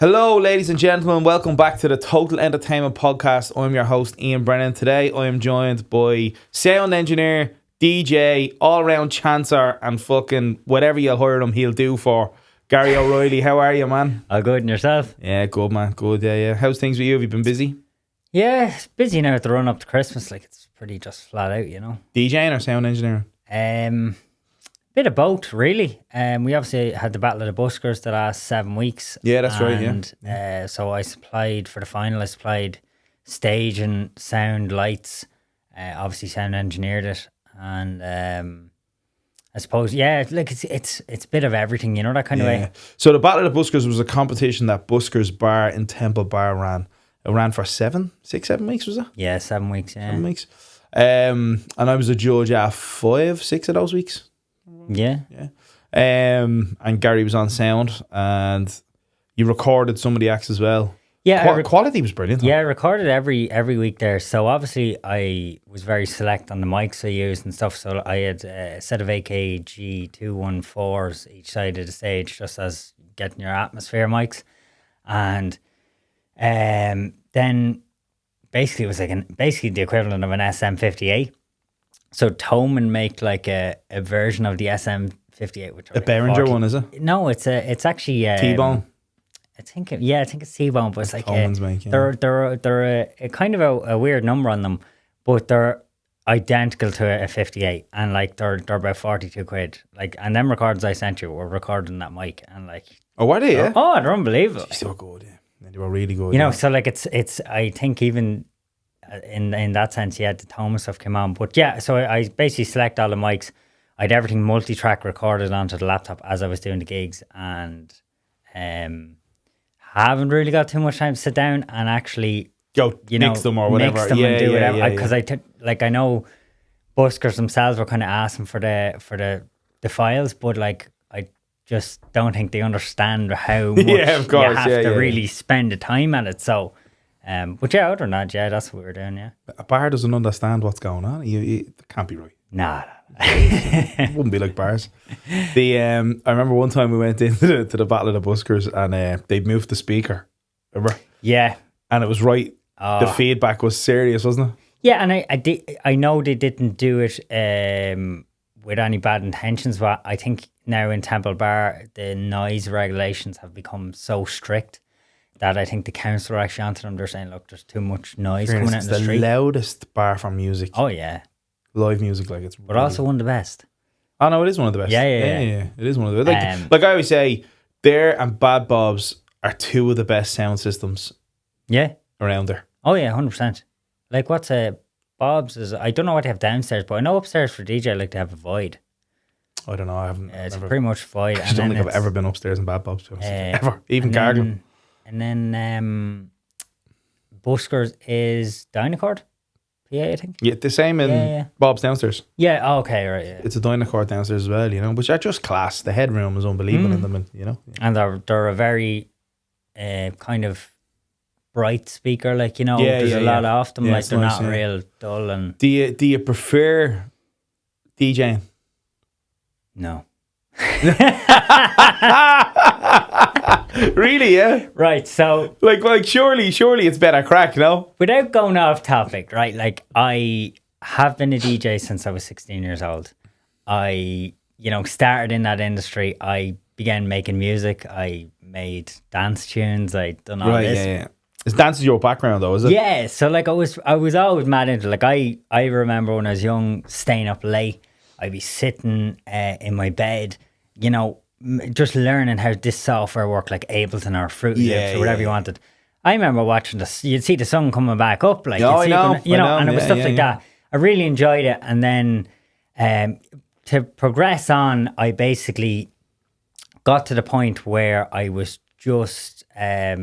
Hello, ladies and gentlemen. Welcome back to the Total Entertainment Podcast. I'm your host, Iann Brennan. Today, I am joined by sound engineer, DJ, all-round chancer, and fucking whatever you'll hire him, he'll do for Gary Reilly. How are you, man? All good, and yourself? Yeah, good, man. Good, yeah. How's things with you? Have you been busy? Yeah, it's busy now at the run up to Christmas. Like, it's pretty just flat out, you know. DJing or sound engineering? Bit of both, really. We obviously had the Battle of the Buskers the last 7 weeks. Yeah, that's right, And so I supplied, for the final, I supplied stage and sound, lights. Obviously sound engineered it. And I suppose, yeah, like it's a bit of everything, you know, that kind of way. So the Battle of the Buskers was a competition that Buskers Bar in Temple Bar ran. It ran for 7 weeks, was it? Yeah, 7 weeks, yeah. 7 weeks. And I was a judge at 6 of those weeks. Yeah. And Gary was on sound, and you recorded some of the acts as well. Yeah, quality was brilliant. Yeah, I recorded every week there. So obviously I was very select on the mics I used and stuff. So I had a set of AKG 214s each side of the stage, just as getting your atmosphere mics. And then basically it was like basically the equivalent of an SM58. So Thoman make like a version of the SM58, which a Behringer one, is it? No, it's actually T-Bone. I think it's T-Bone, but it's like Thoman's make, yeah. They're a kind of a weird number on them, but they're identical to a 58, and like they're about 42 quid. Like, and them records I sent you were recording that mic, and like, oh, were they? Yeah. Oh, they're unbelievable. They're so good, yeah. They were really good. You know, so like it's I think even in that sense, yeah, the Thomas stuff came on. But yeah, so I basically select all the mics. I had everything multi-track recorded onto the laptop as I was doing the gigs, and haven't really got too much time to sit down and actually mix them or whatever. Mix them and do whatever. Because I know buskers themselves were kind of asking for the files, but like I just don't think they understand how much you have to really spend the time at it. So. But yeah, other than that, yeah, that's what we were doing, yeah. A bar doesn't understand what's going on. It can't be right. Nah. It wouldn't be like bars. I remember one time we went into the Battle of the Buskers, and they'd moved the speaker. Remember? Yeah. And it was right. The feedback was serious, wasn't it? Yeah, and I know they didn't do it with any bad intentions, but I think now in Temple Bar, the noise regulations have become so strict that I think the council are actually onto them. They're saying, look, there's too much noise coming out in the street. It's the loudest bar for music. Oh, yeah. Live music, like it's... But also one of the best. Oh, no, it is one of the best. Yeah. It is one of the best. Like I always say, there and Bad Bob's are two of the best sound systems around there. Oh, yeah, 100%. Like, what's Bob's is... I don't know what they have downstairs, but I know upstairs for DJ, like, they have a void. I don't know, I haven't... it's pretty much void. I don't think I've ever been upstairs in Bad Bob's. Ever. Even Gargle. And then Buskers is Dynacord PA, I think. Yeah, the same in Bob's downstairs. Yeah, okay, right. Yeah. It's a Dynacord downstairs as well, you know, which are just class. The headroom is unbelievable in them, and you know. And they're a very kind of bright speaker, like, you know. There's a lot of them, like they're not real dull. And do you prefer DJing? No. Really, yeah? Right, so... Like surely it's better crack, no? Without going off topic, right, like, I have been a DJ since I was 16 years old. I, started in that industry. I began making music. I made dance tunes. I done all this. Yeah. Is dance your background, though, is it? Yeah, so, like, I was always mad into it. Like, I remember when I was young, staying up late, I'd be sitting in my bed, just learning how this software worked, like Ableton or Fruity Loops or whatever you wanted. I remember watching this. You'd see the sun coming back up, like and it was stuff like that. I really enjoyed it, and then to progress on, I basically got to the point where I was just I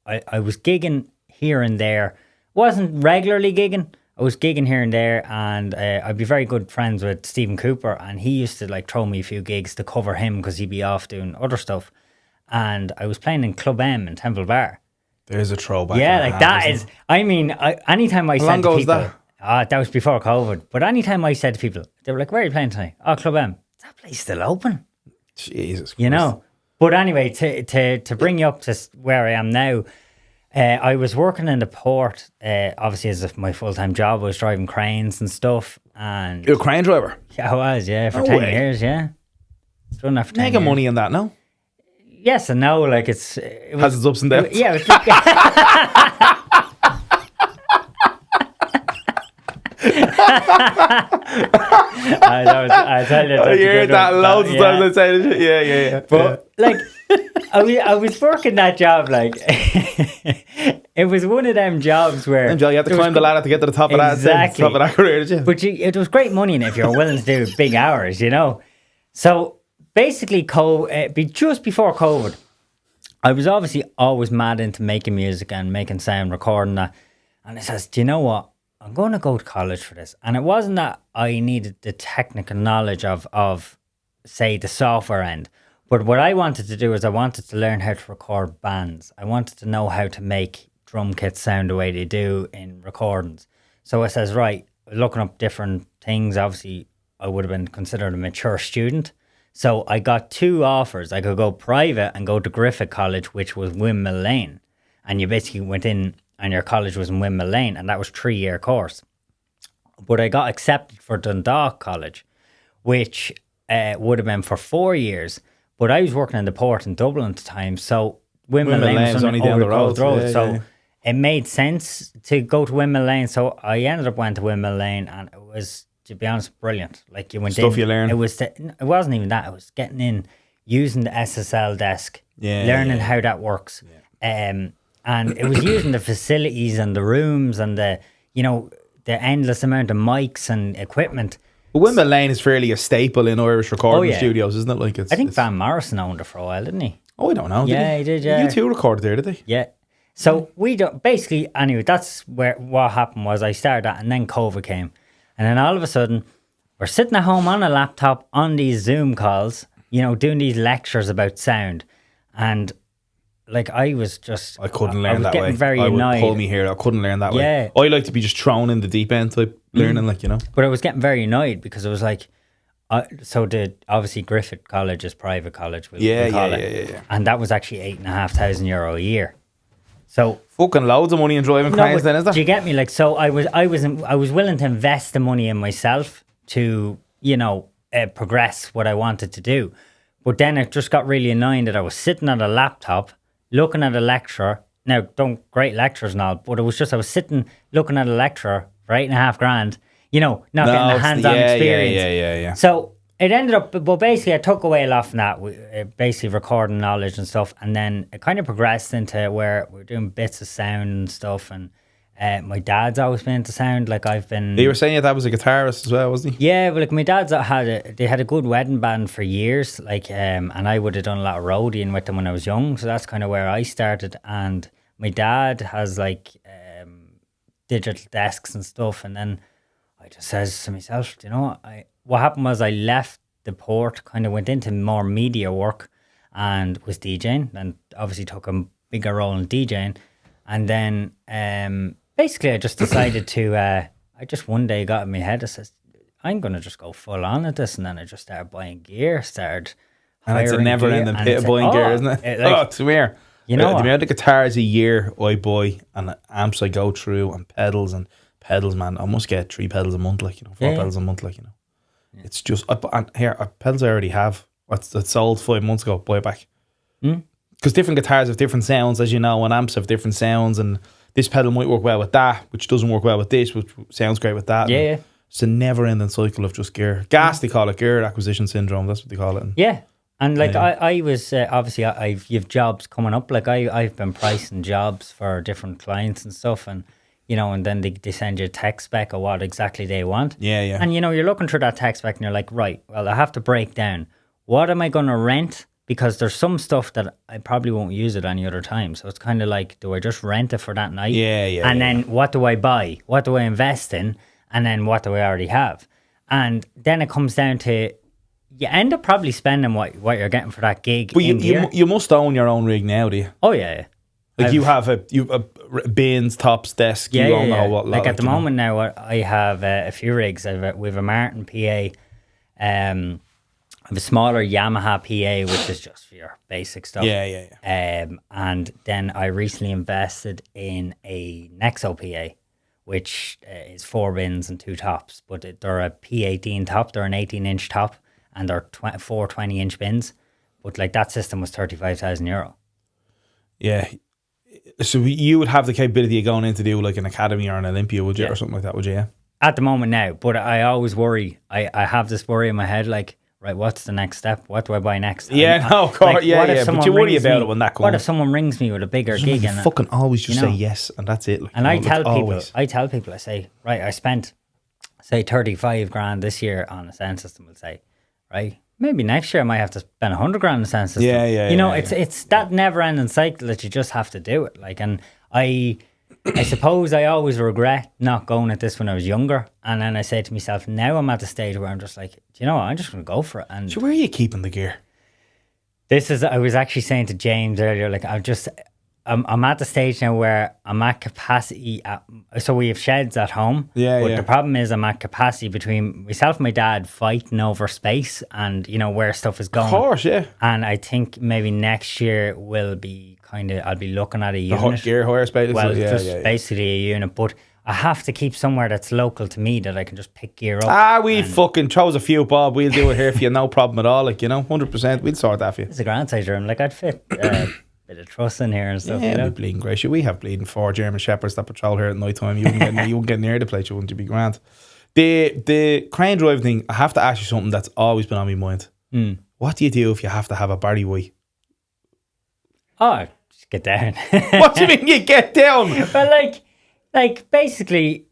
was gigging here and there. Wasn't regularly gigging. I was gigging here and there, and I'd be very good friends with Stephen Cooper, and he used to like throw me a few gigs to cover him because he'd be off doing other stuff. And I was playing in Club M in Temple Bar. There's a throwback. Yeah, like that is. I mean, anytime I said to people, that was before COVID. But anytime I said to people, they were like, "Where are you playing tonight?" Oh, Club M. Is that place still open? Jesus Christ. You know. But anyway, to bring you up to where I am now, I was working in the port, obviously as if my full-time job. I was driving cranes and stuff. And You're a crane driver? Yeah, I was, for No 10 way. years, yeah. Done that for 10 Mega years. money in that, no? Yes and no, like it Has its ups and downs. Yeah, it was I tell you, I hear that loads of times. I say this shit. Yeah. But like, I was working that job. Like, it was one of them jobs where And Joe, you had to climb the ladder to get to the top of that. Exactly. Top of that career, did you? But it was great money in it if you're willing to do big hours, you know. So basically, just before COVID, I was obviously always mad into making music and making sound, recording that. And I says, do you know what? I'm going to go to college for this. And it wasn't that I needed the technical knowledge of say, the software end. But what I wanted to do is I wanted to learn how to record bands. I wanted to know how to make drum kits sound the way they do in recordings. So I says, right, looking up different things. Obviously, I would have been considered a mature student. So I got 2 offers. I could go private and go to Griffith College, which was Windmill Lane. And you basically went in and your college was in Windmill Lane, and that was 3-year course. But I got accepted for Dundalk College, which would have been for 4 years. But I was working in the port in Dublin at the time, so Windmill Lane was only down the road. So it made sense to go to Windmill Lane. So I ended up went to Windmill Lane, and it was, to be honest, brilliant. Like, you went Stuff in, you learn. it wasn't even that. It was getting in, using the SSL desk, learning how that works. And it was using the facilities and the rooms and the endless amount of mics and equipment. But Windmill Lane is fairly a staple in Irish recording studios, isn't it? Like, I think Van Morrison owned it for a while, didn't he? Oh, I don't know. Yeah, he did. Yeah, You 2 recorded there, did they? yeah. So we don't basically anyway. That's where what happened was I started that, and then COVID came, and then all of a sudden we're sitting at home on a laptop on these Zoom calls, doing these lectures about sound, and like I couldn't learn that way. Very I would annoyed. pull me here. I couldn't learn that way. I like to be just thrown in the deep end type learning, But I was getting very annoyed because it was like, obviously Griffith College is private college. Yeah. And that was actually €8,500 a year. So fucking loads of money in driving cranes, then, is there? Do you get me? Like, so I was willing to invest the money in myself to progress what I wanted to do. But then it just got really annoying that I was sitting at a laptop looking at a lecturer. Now, great lectures and all, but I was sitting looking at a lecturer for $8,500, not getting the hands-on experience. Yeah. So it ended up, but basically I took away a lot from that, basically recording knowledge and stuff. And then it kind of progressed into where we're doing bits of sound and stuff. And my dad's always been into sound. Like, I've been... You were saying your dad was a guitarist as well, wasn't he? Yeah, but like my dad's they had a good wedding band for years. Like, and I would have done a lot of roadieing with them when I was young. So that's kind of where I started. And my dad has like digital desks and stuff. And then I just says to myself, what happened was I left the port, kind of went into more media work and was DJing, and obviously took a bigger role in DJing. And then basically I just decided to, I just one day got in my head, I says, I'm going to just go full on at this. And then I just started buying gear, and it's a never ending pit of buying gear, isn't it? Come here. The amount of guitars a year I buy and amps I go through and pedals, man. I must get 3 pedals a month, 4 pedals a month, Yeah. It's just, and here, pedals I already have. That's sold 5 months ago, buy it back. Because different guitars have different sounds, as you know, and amps have different sounds, and this pedal might work well with that, which doesn't work well with this, which sounds great with that. Yeah. It's a never-ending cycle of just gear. Gas, they call it, gear acquisition syndrome. That's what they call it. Yeah. And like I was obviously you've jobs coming up. Like I've been pricing jobs for different clients and stuff, and and then they send you a tech spec of what exactly they want. Yeah. And you're looking through that tech spec and you're like, right, well, I have to break down what am I going to rent, because there's some stuff that I probably won't use it any other time. So it's kind of like, do I just rent it for that night? Yeah. And then what do I buy? What do I invest in? And then what do I already have? And then it comes down to, you end up probably spending what you're getting for that gig. But you must own your own rig now, do you? Oh yeah. Like you have a bins, tops, desk. Yeah, you own the whole lot. Like at the moment now, I have a few rigs. We have a Martin PA, I have a smaller Yamaha PA, which is just for your basic stuff. Yeah. And then I recently invested in a Nexo PA, which is 4 bins and 2 tops. But they're a P18 top, they're an 18-inch top, and they're 4 20-inch bins. But like that system was €35,000. Yeah. So you would have the capability of going in to do like an academy or an Olympia, would you, or something like that, would you? Yeah. At the moment now, but I always worry. I have this worry in my head, like, right, what's the next step? What do I buy next? Yeah, no, of course, like, but you worry about it when that comes. What if someone rings me with a bigger gig? You fucking always just say yes, and that's it. Like, and I tell people, I say, right, I spent, say, 35 grand this year on a sound system. We'll say, right, maybe next year I might have to spend 100 grand on a sound system. Yeah. It's that never-ending cycle that you just have to do it. Like, and I suppose I always regret not going at this when I was younger. And then I say to myself, now I'm at the stage where I'm just like, do you know what? I'm just going to go for it. And so where are you keeping the gear? I was actually saying to James earlier, like I'm at the stage now where I'm at capacity. So we have sheds at home. But the problem is I'm at capacity between myself and my dad fighting over space and, where stuff is going. Of course, yeah. And I think maybe next year will be I'll be looking at a unit. The hot gear higher space. Well, basically a unit, but I have to keep somewhere that's local to me that I can just pick gear up. We fucking chose a few, Bob. We'll do it here for you, no problem at all. 100%. We'll sort that for you. It's a grand size room. Like I'd fit a bit of truss in here and stuff. Yeah, bleeding great. We have bleeding 4 German Shepherds that patrol here at night time. You wouldn't get near the place. You wouldn't be grand. The crane drive thing. I have to ask you something that's always been on my mind. What do you do if you have to have a Barry White? Oh, just get down. What do you mean you get down? Well, like basically,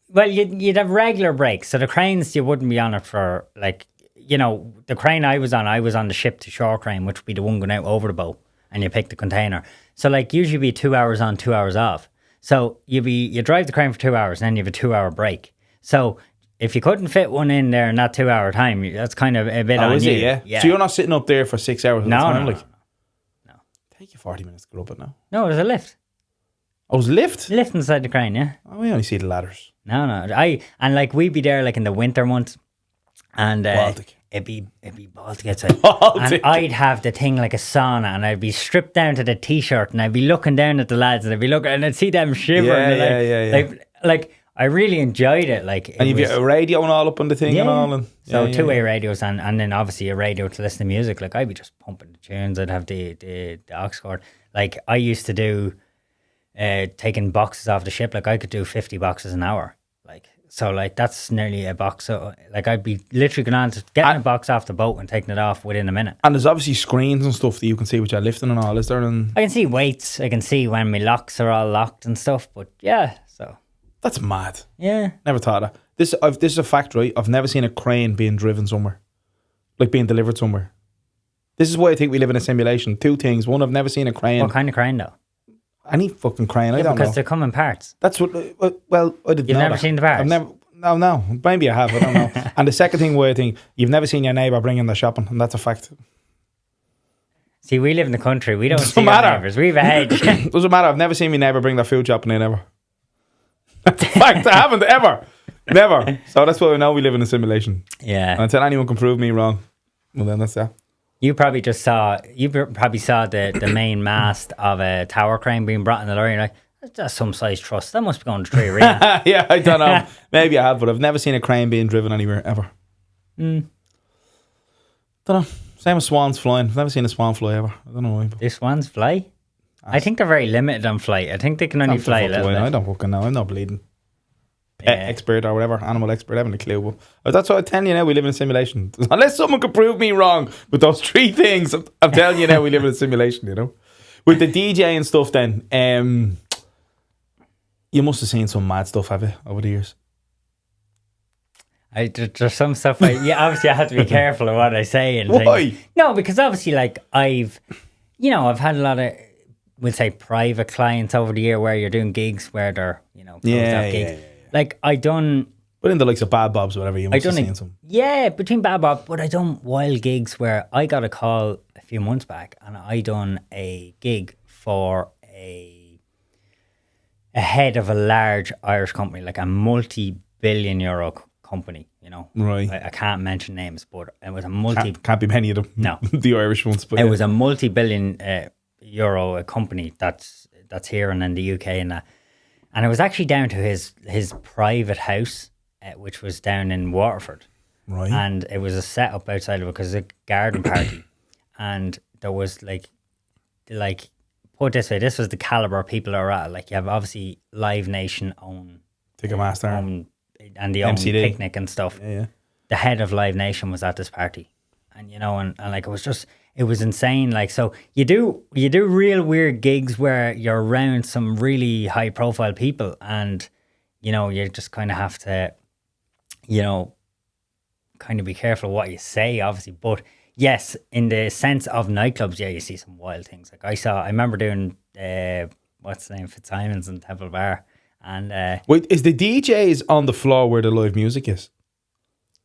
well, you'd have regular breaks. So the cranes, you wouldn't be on it for the crane I was on the ship to shore crane, which would be the one going out over the boat, and you pick the container. So usually be 2 hours on, 2 hours off. So you drive the crane for 2 hours, and then you have a 2 hour break. So if you couldn't fit one in there in that 2 hour time, that's kind of a bit on you. Yeah. So you're not sitting up there for 6 hours at a time? No. Take you 40 minutes to go up it now. No, there's a lift. Oh, there's a lift? Lift inside the crane, yeah. Oh, we only see the ladders. No. We'd be there in the winter months, and Baltic. it'd be Baltic outside. And I'd have the thing like a sauna, and I'd be stripped down to the t-shirt, and I'd be looking down at the lads, and I'd be looking, and I'd see them shivering. Yeah. I really enjoyed it. And you've got a radio and all up on the thing and all. And, two-way radios and then obviously a radio to listen to music. Like I'd be just pumping the tunes. I'd have the aux cord. Like I used to do taking boxes off the ship. Like I could do 50 boxes an hour. That's nearly a box. So I'd be literally going on to getting a box off the boat and taking it off within a minute. And there's obviously screens and stuff that you can see which are lifting and all, is there? And I can see weights. I can see when my locks are all locked and stuff. But yeah, so that's mad. Yeah, never thought of this. This is a fact, right? I've never seen a crane being driven somewhere, like being delivered somewhere. This is why I think we live in a simulation. 2 things. One, I've never seen a crane. What kind of crane though? Any fucking crane, I don't know. Because they're coming parts. That's what. Well, I didn't know. You've never seen the parts? I've never. No. Maybe I have. I don't know. And the second thing, where I think you've never seen your neighbour bringing their shopping, and that's a fact. See, we live in the country. We don't see our neighbours. We have a hedge. Doesn't matter. I've never seen my neighbour bring their food shopping in ever. That's a fact. I haven't ever. Never. So that's why I know we live in a simulation. Yeah. And until anyone can prove me wrong, well then that's that. You probably saw the main mast of a tower crane being brought in the lorry. You're like, that's some size truss. That must be going to 3 arena. Yeah, I don't know. Maybe I have, but I've never seen a crane being driven anywhere ever. Don't know. Same as swans flying. I've never seen a swan fly ever. I don't know why. Do swans fly? I think they're very limited on flight. I think they can only fly a little bit. I don't fucking know. I'm not bleeding. Pet expert or whatever, animal expert, I haven't a clue. But that's what I'm telling you now, we live in a simulation. Unless someone could prove me wrong with those 3 things, I'm telling you now, we live in a simulation, With the DJ and stuff then, you must have seen some mad stuff, have you, over the years? There's some stuff, obviously I have to be careful of what I say. And why? things. No, because obviously I've had a lot of, we'll say, private clients over the year where you're doing gigs where they're, closed off gigs. Yeah. Like I done, but in the likes of Bad Bob's or whatever, you must have seen some. Yeah, between Bad Bob, but I done wild gigs where I got a call a few months back, and I done a gig for a head of a large Irish company, like a multi-billion euro company, you know. Right. I can't mention names, but it was a Can't be many of them. No. The Irish ones. But it was a multi-billion euro company that's here and in the UK and that. And it was actually down to his private house, which was down in Waterford. Right. And it was a setup outside of it because it was a garden party. And there was like, put it this way, this was the caliber of people that were at it. Like you have obviously Live Nation own Ticketmaster. And the own MCD. picnic and stuff. Yeah. The head of Live Nation was at this party. And you know, and like it was insane. Like, so you do real weird gigs where you're around some really high profile people and, you know, you just kind of have to, you know, kind of be careful what you say, obviously. But yes, in the sense of nightclubs, yeah, you see some wild things. Like I remember doing, what's the name, Fitzsimons in Temple Bar. And wait, is the DJs on the floor where the live music is?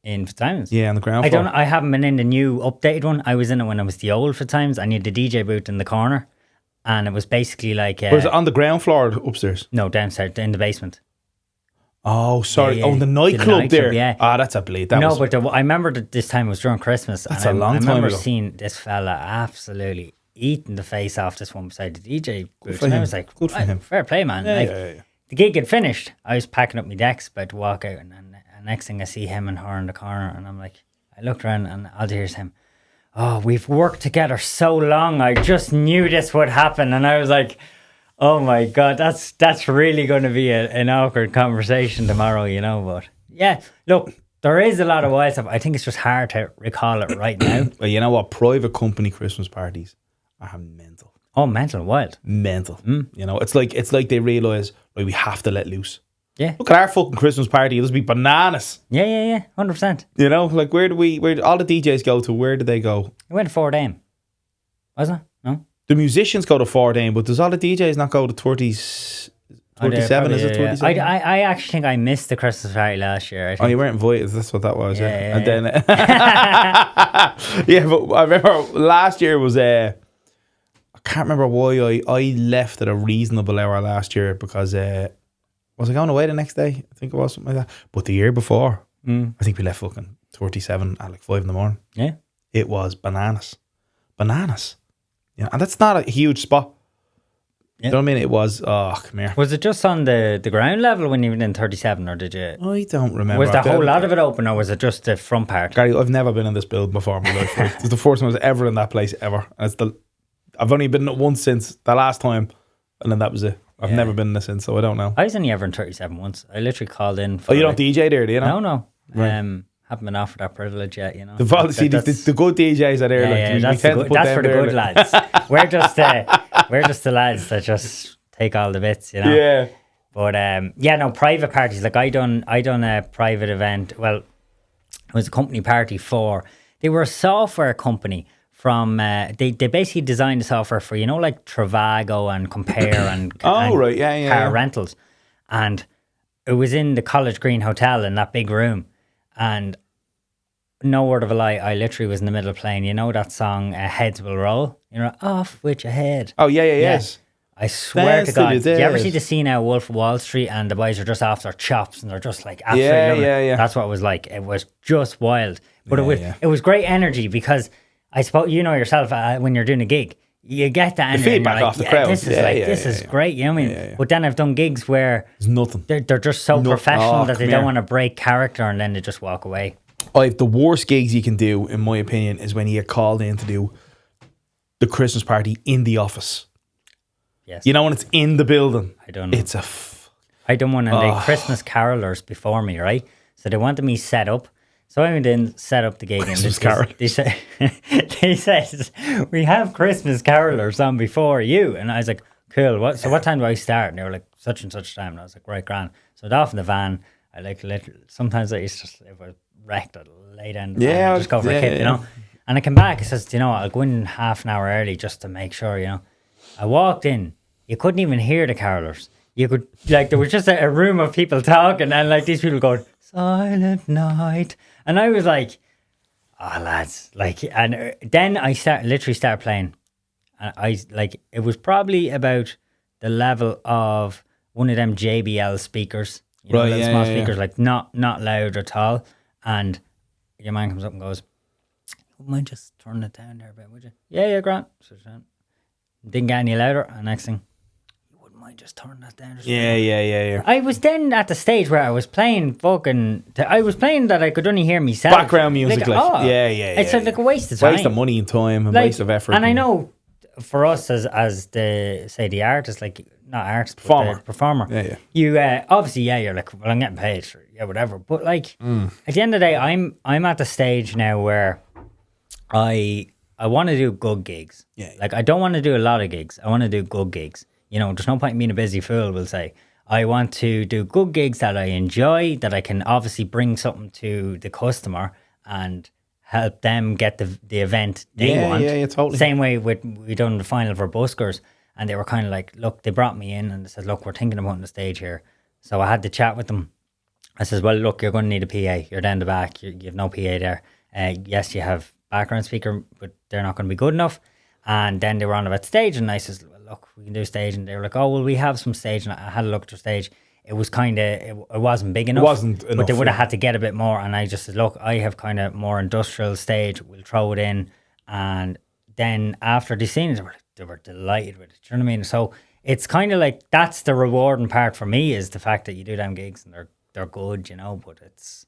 In Fitzsimons? Yeah, on the ground floor. I haven't been in the new updated one. I was in it when it was the old Fitzsimons, and you had the DJ booth in the corner. And it was basically like... was it on the ground floor or upstairs? No, downstairs, in the basement. Oh, sorry. Yeah, Oh, the nightclub there. Yeah. Ah, that's a bleed. But I remember that this time it was during Christmas. That's and a long time I remember ago. seeing this fella absolutely eating the face off this one beside the DJ booth. for And I him. was like, Good for "Right, him." fair play, man. Yeah, Like, yeah. the gig had finished. I was packing up my decks, about to walk out, and next thing I see him and her in the corner, and I'm like, I looked around and all I hears him, "Oh, we've worked together so long. I just knew this would happen." And I was like, oh my God, that's really going to be an awkward conversation tomorrow, you know. But yeah, look, there is a lot of wild stuff. I think it's just hard to recall it right now. Well, you know what? Private company Christmas parties are mental. Oh, mental, wild. Mental. You know, it's like they realise, like, we have to let loose. Yeah. Look at our fucking Christmas party. It'll be bananas. Yeah, 100%. You know, like where all the DJs go to? Where do they go? It went 4 Dame, wasn't it? No? The musicians go to 4 Dame, but does all the DJs not go to 30s? 37, is it 37? I actually think I missed the Christmas party last year. I Oh, think. you weren't invited. That's what that was. Yeah, And then, yeah, but I remember last year was I can't remember why I left at a reasonable hour last year because was I going away the next day? I think it was something like that. But the year before, I think we left fucking 37 at like 5 in the morning. Yeah. It was bananas. Yeah, and that's not a huge spot. Yeah. You know what I mean? It was, come here. Was it just on the ground level when you were in 37, or did you? I don't remember. Was the whole lot of it open, or was it just the front part? Gary, I've never been in this building before in my life. Right? It's the first time I was ever in that place ever. And I've only been in it once since the last time, and then that was it. I've never been in this since, so I don't know. I was only ever in 37 once. I literally called in for... Oh, you don't DJ there, do you know? No. Right. Haven't been offered that privilege yet, you know. The good DJs are there. That's for the good lads. We're just the lads that just take all the bits, you know. Yeah. But private parties. Like I done a private event. Well, it was a company party they were a software company from they basically designed the software for, you know, like Trivago and Compare and car rentals. And it was in the College Green Hotel in that big room. And no word of a lie, I literally was in the middle of playing, you know that song, Heads Will Roll? You know, off with your head. Oh, yes. I swear to God. Did you ever see the scene out of Wolf of Wall Street and the boys are just off their chops and they're just like absolutely loving it? Yeah. That's what it was like. It was just wild. But it was great energy because I suppose, you know yourself, when you're doing a gig, you get that energy. The feedback off the crowd. This is great. You know what I mean? Yeah. But then I've done gigs where there's nothing. They're just so professional that they don't want to break character and then they just walk away. The worst gigs you can do, in my opinion, is when you get called in to do the Christmas party in the office. Yes. You know, when it's in the building. I don't know. It's I done one and they Christmas carolers before me, right? So they wanted me set up. So I went in, set up the gig. Christmas carol. They said, we have Christmas carolers on before you. And I was like, cool. What time do I start? And they were like, such and such time. And I was like, right, grand. So I off in the van. I sometimes I used to, if I was wrecked, I'd lay down the van and just go for a kip, you know. And I came back, I says, you know what, I'll go in half an hour early just to make sure, you know. I walked in, you couldn't even hear the carolers. You could, like, there was just a room of people talking and like these people going, Silent Night. And I was like, oh lads, like, and then I literally started playing. And it was probably about the level of one of them JBL speakers. You know, Right, little yeah, small yeah, yeah. speakers, like not loud at all. And your man comes up and goes, "Wouldn't mind just turning it down there a bit, would you?" Yeah, Grant. So didn't get any louder. And next thing, you wouldn't mind just turning that down. Yeah. I was then at the stage where I was playing I was playing that I could only hear myself. Background music, yeah. It's like a waste of time. Waste of money and time and Like, waste of effort. And I know for us as the artist, like not artist, but the performer. Yeah. You obviously, you're like, well, I'm getting paid for whatever. But like at the end of the day, I'm at the stage now where I want to do good gigs. Yeah. Like I don't want to do a lot of gigs. I want to do good gigs. You know, there's no point in being a busy fool, we'll say. I want to do good gigs that I enjoy, that I can obviously bring something to the customer and help them get the event they want. Yeah, totally. Same way we done the final for buskers, and they were kind of like, look, they brought me in and they said, look, we're thinking about on the stage here. So I had to chat with them. I says, well, look, you're going to need a PA. You're down the back. You have no PA there. Yes, you have background speaker, but they're not going to be good enough. And then they were on about stage, and I says, well, look, we can do stage. And they were like, oh, well, we have some stage. And I had a look at the stage. It was kind of, it wasn't big enough. It wasn't enough. But they would have had to get a bit more. And I just said, look, I have kind of more industrial stage. We'll throw it in. And then after they seen it, they were delighted with it. Do you know what I mean? So it's kind of like, that's the rewarding part for me, is the fact that you do them gigs and they're good, you know, but it's,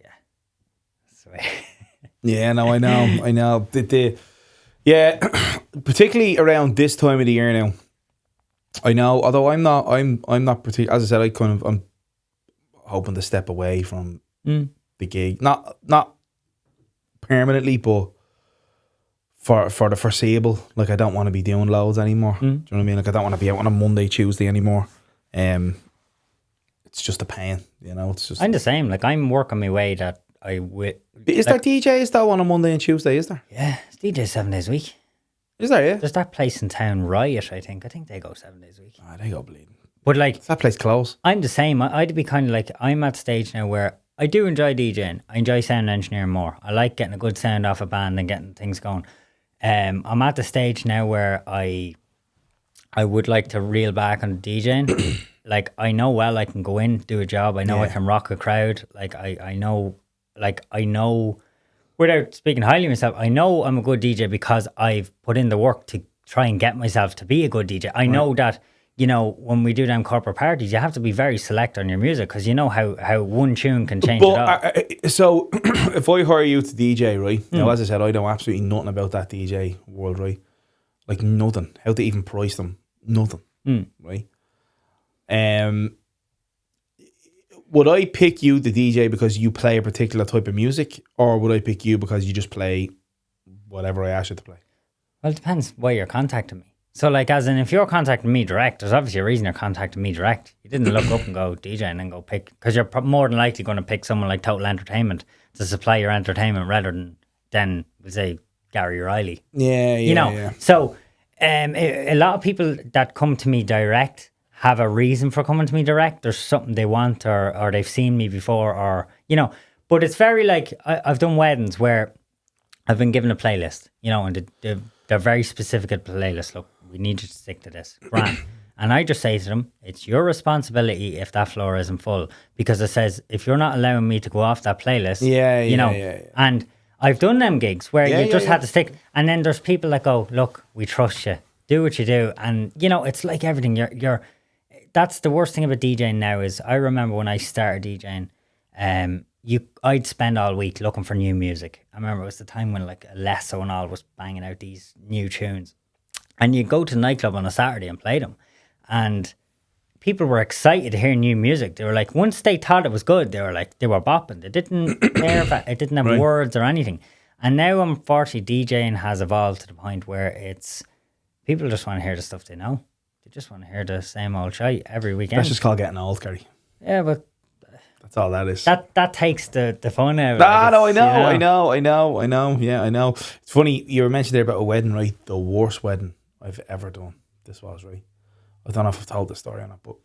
that's the way. Yeah, no, I know. Yeah, particularly around this time of the year now. I know, although I'm not particularly, as I said, I'm hoping to step away from the gig. Not permanently, but for the foreseeable. Like, I don't want to be doing loads anymore. Do you know what I mean? Like, I don't want to be out on a Monday, Tuesday anymore. It's just a pain, you know. It's just. I'm the same. Like, I'm working my way that I will. Is there DJs though on a Monday and Tuesday? Is there? Yeah, it's DJ 7 days a week. Is there? Yeah. There's that place in town, Riot. I think they go 7 days a week. Oh, they go bleeding. But like, Is that place close? I'm the same. I'd be kind of like, I'm at stage now where I do enjoy DJing. I enjoy sound engineering more. I like getting a good sound off a band and getting things going. I'm at the stage now where I would like to reel back on DJing. Like, I know well I can go in, do a job. I know I can rock a crowd. Like, I know, without speaking highly of myself, I know I'm a good DJ because I've put in the work to try and get myself to be a good DJ. I know that, you know, when we do them corporate parties, you have to be very select on your music because you know how one tune can change it all. So, if I hire you to DJ, right? Now, as I said, I know absolutely nothing about that DJ world, right? Like, nothing. How to even price them, nothing, right? Would I pick you, the DJ, because you play a particular type of music, or would I pick you because you just play whatever I ask you to play? Well, it depends why you're contacting me. So, like, as in, if you're contacting me direct, there's obviously a reason you're contacting me direct. You didn't look up and go DJ and then go pick, because you're more than likely going to pick someone like Total Entertainment to supply your entertainment rather than we'll say, Gary Reilly. Yeah, you know. Yeah. So, a lot of people that come to me direct have a reason for coming to me direct. There's something they want, or they've seen me before, or, you know. But it's very like, I've done weddings where I've been given a playlist, you know, and they're very specific at playlist. Look, we need you to stick to this. Grand. And I just say to them, it's your responsibility if that floor isn't full, because it says, if you're not allowing me to go off that playlist, you know, and I've done them gigs where you just had to stick, and then there's people that go, look, we trust you, do what you do. And, you know, it's like everything. That's the worst thing about DJing now is, I remember when I started DJing, I'd spend all week looking for new music. I remember it was the time when like Alesso and all was banging out these new tunes. And you'd go to the nightclub on a Saturday and play them. And people were excited to hear new music. They were like, once they thought it was good, they were bopping. They didn't care if it didn't have words or anything. And now, unfortunately, DJing has evolved to the point where it's, people just want to hear the stuff they know. They just want to hear the same old shite every weekend. That's just called getting old, Gary. Yeah, but that's all that is. That takes the fun out of it. No, I know. Yeah, I know. It's funny, you were mentioning there about a wedding, right? The worst wedding I've ever done. This was, right? I don't know if I've told the story on it, but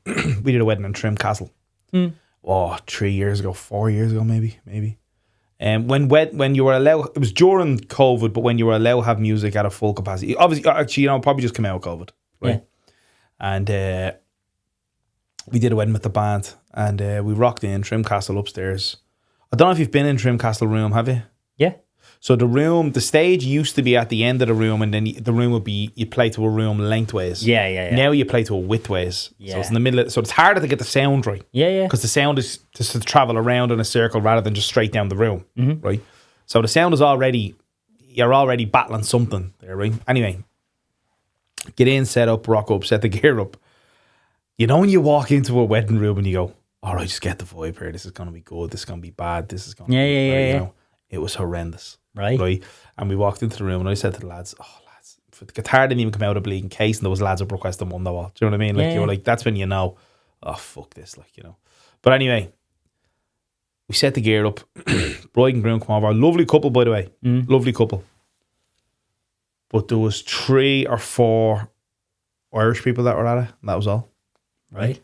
we did a wedding in Trim Castle. 3 years ago, 4 years ago, maybe. And when you were allowed, it was during COVID, but when you were allowed to have music at a full capacity, obviously, actually, you know, probably just came out of COVID, right? Yeah. And we did a wedding with the band, and we rocked in Trimcastle upstairs. I don't know if you've been in Trimcastle room, have you? Yeah. So the stage used to be at the end of the room, and then the room would be, you play to a room lengthways. Yeah. Now you play to a widthways. Yeah. So it's in the middle. So it's harder to get the sound right. Yeah. Because the sound is just to travel around in a circle rather than just straight down the room, right? So the sound is you're already battling something there, right? Anyway, get in, set up, rock up, set the gear up. You know when you walk into a wedding room and you go, all right, just get the vibe here. This is going to be good. This is going to be bad. This is going to be Yeah. You know, it was horrendous. Right. And we walked into the room and I said to the lads, for the guitar didn't even come out of the bleeding case and there was lads up requesting Wonderwall. Do you know what I mean? Like, you were like, that's when you know, oh, fuck this, like, you know. But anyway, we set the gear up. Bride and groom come over. Lovely couple, by the way. Lovely couple. But there was 3 or 4 Irish people that were at it, and that was all. Right.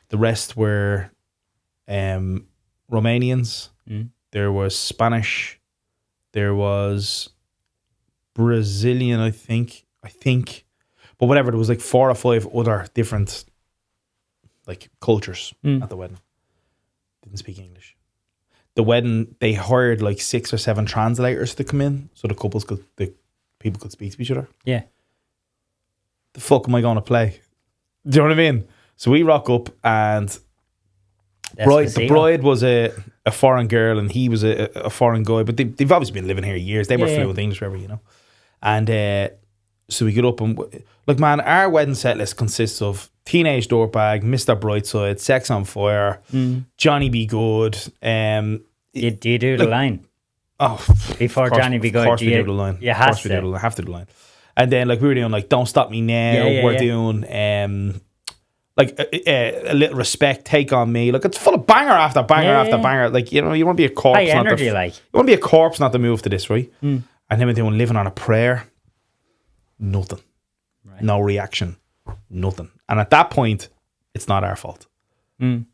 The rest were Romanians. There was Spanish. There was Brazilian, I think. But whatever, there was like 4 or 5 other different like cultures at the wedding. Didn't speak English. The wedding, they hired like 6 or 7 translators to come in so the people could speak to each other. Yeah. The fuck am I going to play? Do you know what I mean? So we rock up and the bride was a foreign girl and he was a foreign guy, but they've obviously been living here years. They were fluent English, whatever, you know. And so we get up and like, man, our wedding set list consists of Teenage Dirtbag, Mr. Brightside, Sex on Fire, Johnny Be Good. Do you do the line? Oh, before Johnny Be Good, of course we do the line. You have to. I have to do the line. And then like we were doing like Don't Stop Me Now. We're doing like a Little Respect, Take On Me. Like it's full of banger after banger after banger. Like, you know, you want to be a corpse. High energy, you want to be a corpse not to move to this, right? And then we're doing Living on a Prayer. Nothing. Right. No reaction. Nothing. And at that point, it's not our fault. Do you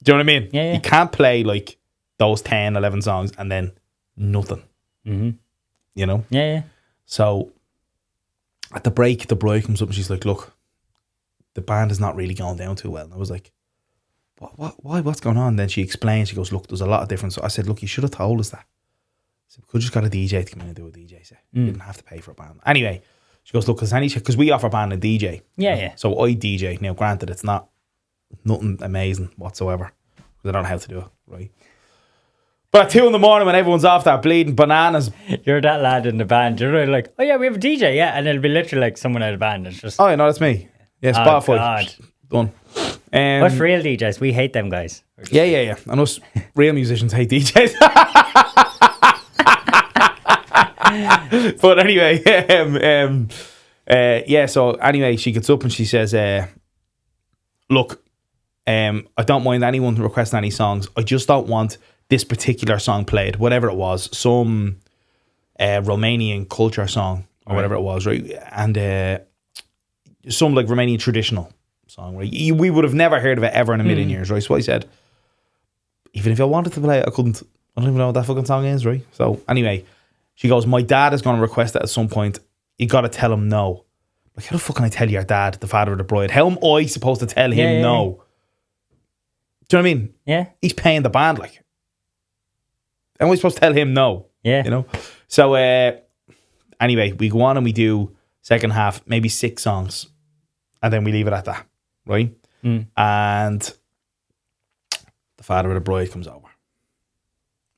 know what I mean? Yeah. You can't play like those 10, 11 songs and then nothing. You know? Yeah. So at the break, the bride comes up and she's like, look, the band is not really going down too well. And I was like, why? What's going on? Then she explains, she goes, look, there's a lot of difference. So I said, look, you should have told us that. I said, we could just got a DJ to come in and do a DJ set. You didn't have to pay for a band. Anyway, she goes, look, because we offer band and DJ. Yeah. So I DJ. Now, granted, it's nothing amazing whatsoever because I don't know how to do it, right? But at 2 a.m, when everyone's off that bleeding bananas, you're that lad in the band. You're really like, oh yeah, we have a DJ, yeah, and it'll be literally like someone out of the band. It's just, oh yeah, no, that's me. Yeah, Spotify. Done. Us real DJs, we hate them guys. Yeah. And us real musicians hate DJs. But anyway, so anyway, she gets up and she says, look, I don't mind anyone requesting any songs. I just don't want this particular song played, whatever it was, some Romanian culture song or whatever it was, right? And some like Romanian traditional song, right? We would have never heard of it ever in a million years, right? So I said, even if I wanted to play it, I couldn't. I don't even know what that fucking song is, right? So anyway, she goes, my dad is going to request it at some point. You got to tell him no. Like, how the fuck can I tell your dad, the father of the bride? How am I supposed to tell him no? Do you know what I mean? Yeah. He's paying the band, like. How am I supposed to tell him no? Yeah. You know? So, anyway, we go on and we do second half, maybe 6 songs. And then we leave it at that, right? And the father of the bride comes over.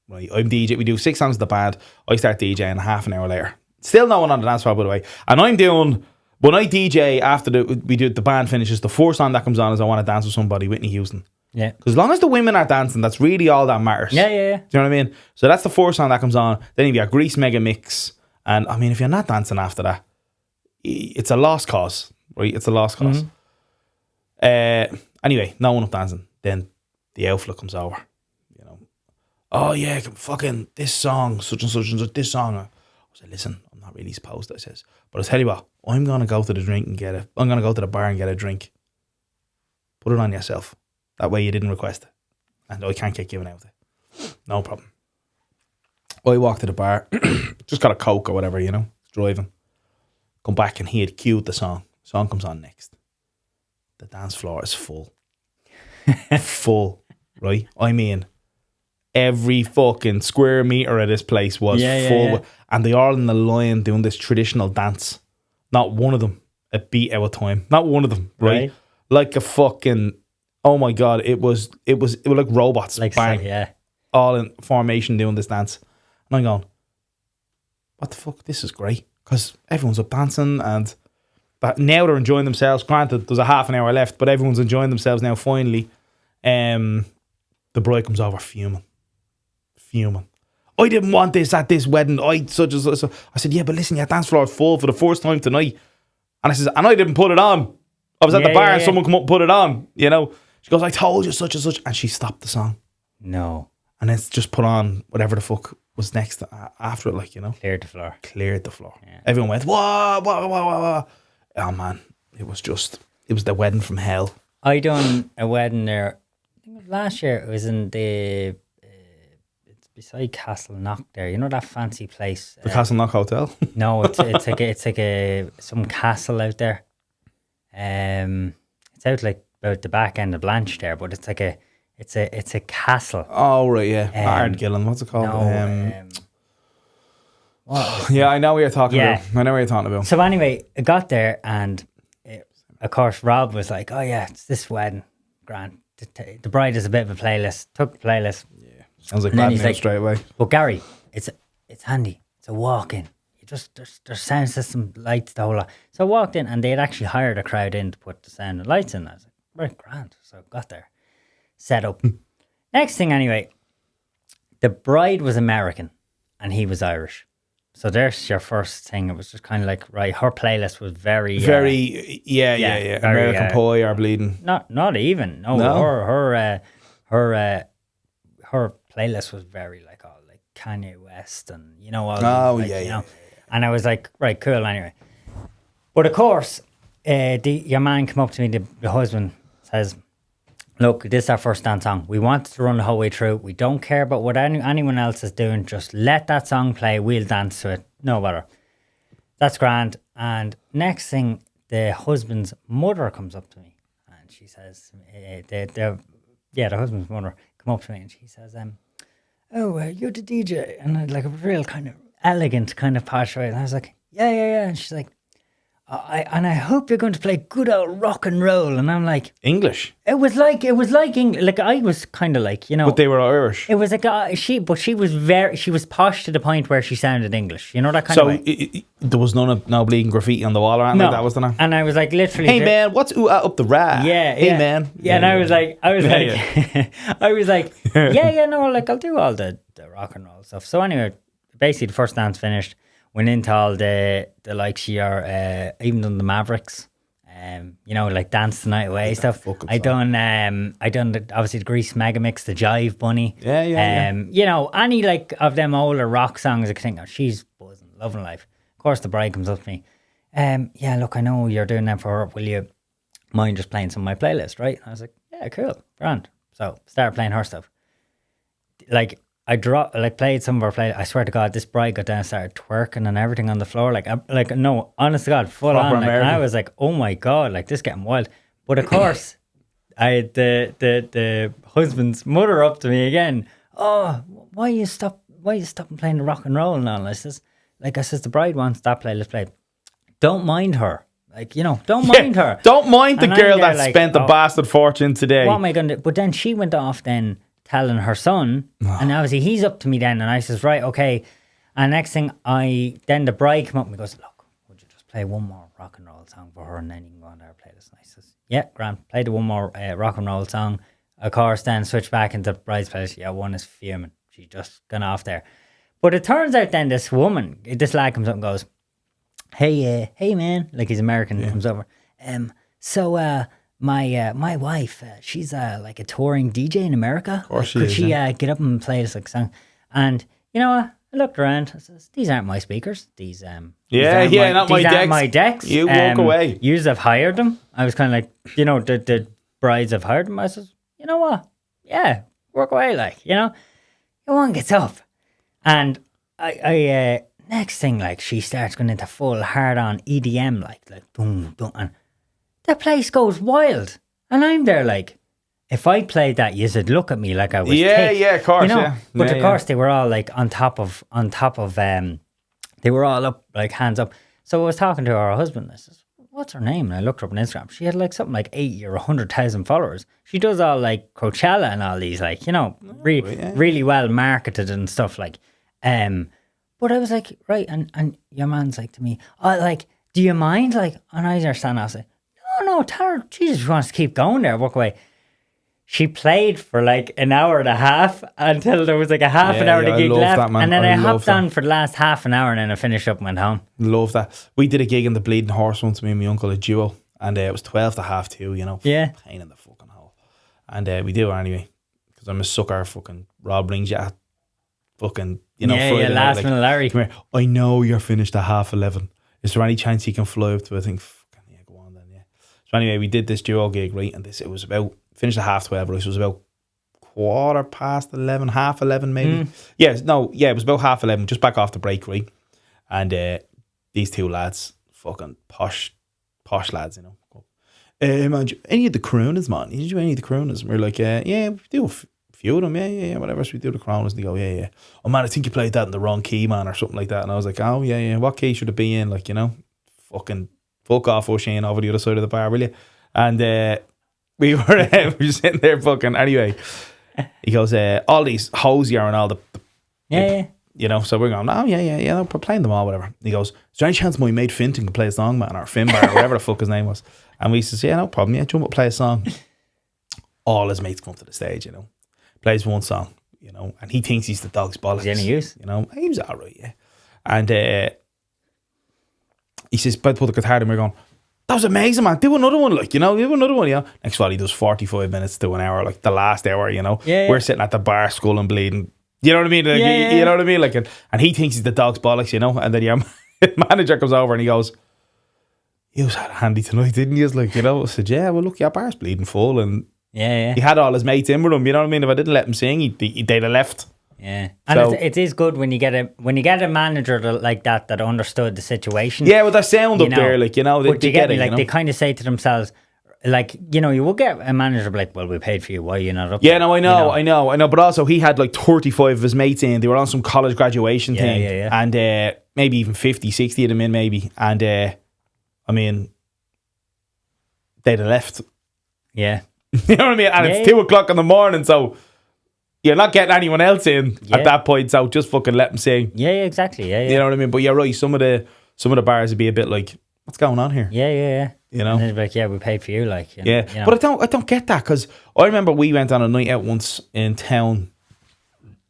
Right, I'm DJ. We do 6 songs of the band. I start DJing half an hour later. Still no one on the dance floor, by the way. And I'm doing, when I DJ after the band finishes, the first song that comes on is I Want to Dance with Somebody, Whitney Houston. Yeah. Because as long as the women are dancing, that's really all that matters. Yeah. Do you know what I mean? So that's the first song that comes on. Then you've got Grease Mega Mix. And I mean, if you're not dancing after that, it's a lost cause, right? It's a lost cause. Anyway, no one up dancing. Then the outflow comes over. You know, oh yeah, fucking this song, such and such and such, this song. I said, listen, I'm not really supposed to, I says. But I'll tell you what, I'm going to go to the drink and I'm going to go to the bar and get a drink. Put it on yourself. That way you didn't request it. And I can't get given out it. No problem. I walked to the bar, just got a Coke or whatever, you know, driving. Come back and he had queued the song. Song comes on next. The dance floor is full. full, right? I mean, every fucking square meter of this place was full, and they all in the line doing this traditional dance. Not one of them a beat out of time. Not one of them, right? Like a fucking, oh my god, it was like robots, like bang, all in formation doing this dance. And I'm going, what the fuck? This is great, because everyone's up dancing, and but now they're enjoying themselves. Granted, there's a half an hour left, but everyone's enjoying themselves now. Finally, the bride comes over fuming. I didn't want this at this wedding. I said, yeah, but listen, your dance floor is full for the first time tonight. And I says, and I didn't put it on. I was at the bar and someone come up and put it on. You know, she goes, I told you such and such, and she stopped the song. No. And it's just put on whatever the fuck was next after it, like, you know. Cleared the floor. Yeah. Everyone went, whoa. Oh man, it was the wedding from hell. I done a wedding there. I think it was last year. It was in the it's beside Castle Knock there. You know that fancy place, the Castle Knock Hotel. No, it's like some castle out there. It's out like about the back end of Blanche there, but it's like it's a castle. Oh right, yeah. Ardgillan, what's it called? Yeah, I know what you're talking about. I know what you're talking about. So anyway, I got there, and of course Rob was like, "Oh yeah, it's this wedding, grand. The bride is a bit of a playlist. Took the playlist. Yeah, sounds like bad news straight away. But Gary, it's handy. It's a walk-in. You just there's sound system, lights, the whole lot. So I walked in, and they had actually hired a crowd in to put the sound and lights in. I was like, right, grand. So I got there, set up. Next thing, anyway, the bride was American, and he was Irish. So there's your first thing. It was just kind of like, right, her playlist was very... American Pie or Bleeding. Not even. No. Her playlist was very like all like Kanye West and, you know, all you know. And I was like, right, cool, anyway. But of course, your man came up to me, the husband says, look, this is our first dance song. We want it to run the whole way through. We don't care about what anyone else is doing. Just let that song play. We'll dance to it. No matter. That's grand. And next thing, the husband's mother comes up to me. And she says, the husband's mother come up to me and she says, you're the DJ. And I like a real kind of elegant kind of posh way. And I was like, yeah. And she's like, I hope you're going to play good old rock and roll. And I'm like, English. It was like English. Like I was kind of like, you know, but they were Irish. It was like she was posh to the point where she sounded English. You know that kind of way. So there was no bleeding graffiti on the wall or anything like that, was there? Not? And I was like, literally, hey man, what's up the rah? Yeah, hey man. Yeah, and I was like, I was like, no, like I'll do all the rock and roll stuff. So anyway, basically the first dance finished. Went into all the likes here, even done the Mavericks, you know, like Dance the Night Away stuff. I done obviously the Grease Megamix, the Jive Bunny. Yeah. You know, any like of them older rock songs I could think of. She's buzzing, loving life. Of course, the bride comes up to me. Yeah, look, I know you're doing that for her. Will you mind just playing some of my playlist, right? I was like, yeah, cool, grand. So started playing her stuff. Like, I played some of her play. I swear to God, this bride got down and started twerking and everything on the floor. No, honest to God, full on. Like, and I was like, oh my God, like this getting wild. But of course, I had the husband's mother up to me again. Oh, why you stopping playing the rock and roll and all? I says, the bride wants that playlist played. Don't mind her. Like, you know, don't mind her. Don't mind the girl that spent the bastard fortune today. What am I going to do? But then she went off then telling her son, and obviously he's up to me then, and I says, right, okay. And next thing, then the bride came up and goes, look, would you just play one more rock and roll song for her, and then you can go on our playlist. And I says, yeah, grand, play the one more rock and roll song. Of course, then switch back into the bride's playlist. Yeah, one is fuming. She's just gone off there. But it turns out then this lad comes up and goes, hey man, like he's American, comes over. My wife, she's like a touring DJ in America. Of course Could she get up and play this like song? And you know what? I looked around. I says, "These aren't my speakers. These not my decks. You walk away. Yous have hired them." I was kind of like, you know, the brides have hired them. I says, "You know what? Yeah, work away." Like, you know, one gets up, and I next thing, like she starts going into full hard on EDM, like boom boom, and the place goes wild, and I'm there like, if I played that, you'd look at me like I was Yeah, thick, yeah, of course, you know? yeah. But Yeah, of course, they were all like on top of, they were all up, like hands up. So I was talking to her husband. I says, what's her name? And I looked her up on Instagram. She had like something like 80 or 100,000 followers. She does all like Coachella and all these, like, you know, really well marketed and stuff like. But I was like, right, and your man's like to me, oh, like, do you mind? Like, and I understand. I was like, no, tell her, Jesus, she wants to keep going there, walk away. She played for like an hour and a half until there was like a half an hour of the gig left. That, man. And then I hopped on for the last half an hour and then I finished up and went home. Love that. We did a gig in the Bleeding Horse once, me and my uncle, a duo. And it was 12 to half 2, you know. Yeah. Pain in the fucking hole. And we do it anyway. Because I'm a sucker. Fucking Rob brings you at fucking, you know, Friday night, last like, minute Larry. come here. I know you're finished at 11:30. Is there any chance you can fly up to, I think, fucking, yeah, go on then, yeah. So anyway, we did this duo gig, right? And it was about, finished at 12:30, right? So it was about 11:15, half 11 maybe. It was about half 11, just back off the break, right? And these two lads, fucking posh lads, you know. Man, any of the crooners, man? Did you do any of the crooners? And we're like, yeah, we do a few of them, yeah, whatever. So we do the crooners, and they go, yeah. Oh man, I think you played that in the wrong key, man, or something like that. And I was like, oh yeah, what key should it be in? Like, you know, fucking fuck off, O'Shane, over the other side of the bar, will you? And we were just sitting there fucking, anyway. He goes, all these Hosier and all the you know, so we're going, oh yeah, we're playing them all, whatever. He goes, is there any chance my mate Finton can play a song, man, or Finbar, or whatever the fuck his name was? And we says, yeah, no problem, yeah, jump up, play a song. All his mates come to the stage, you know, plays one song, you know, and he thinks he's the dog's bollocks. Is he any use? You know, he was alright, yeah. And he says, but put the guitar down, we're going, that was amazing, man. Do another one, like, you know, Next while he does 45 minutes to an hour, like the last hour, you know. Yeah. We're sitting at the bar, skull and bleeding. You know what I mean? Like, you know what I mean? Like, and he thinks he's the dog's bollocks, you know. And then your manager comes over and he goes, "You had it handy tonight, didn't you?" Like, you know. I said, "Yeah, well, look, your bar's bleeding full." And he had all his mates in with him. You know what I mean? If I didn't let him sing, they'd have left. Yeah, and so, it is good when you get a manager like that understood the situation. Yeah, with their sound up there, like, you know, they get it. Like, they kind of say to themselves, like, you know, you will get a manager like, well, we paid for you, why are you not up? Yeah, no, I know. But also, he had like 35 of his mates in. They were on some college graduation thing, and maybe even 50, 60 of them in, maybe. And I mean, they'd have left. Yeah, you know what I mean. And it's 2:00 in the morning, so you're not getting anyone else in at that point, so just fucking let them sing. Yeah, exactly. Yeah. You know what I mean? But you're right. Some of the bars would be a bit like, what's going on here? Yeah. You know? And they'd be like, yeah, we paid for you, like. You know. But I don't get that, because I remember we went on a night out once in town.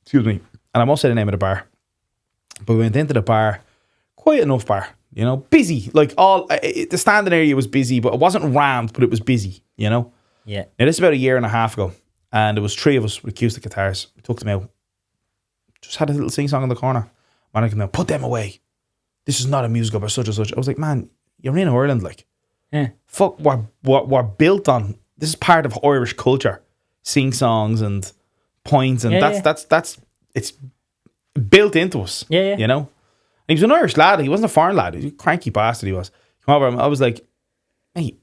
Excuse me. And I must say the name of the bar. But we went into the bar, quite enough bar, you know, busy. Like the standing area was busy, but it wasn't rammed, but it was busy, you know? Yeah. Now, this is about a year and a half ago. And there was 3 of us with acoustic guitars. We took them out. Just had a little sing-song in the corner. Man, I came out, put them away. This is not a musical bar, such and such. I was like, man, you're in Ireland, like. Yeah. Fuck, we're built on. This is part of Irish culture. Sing-songs and points. And that's it's built into us. Yeah. You know? And he was an Irish lad. He wasn't a foreign lad. He was a cranky bastard, he was. Come over, I was like, hey,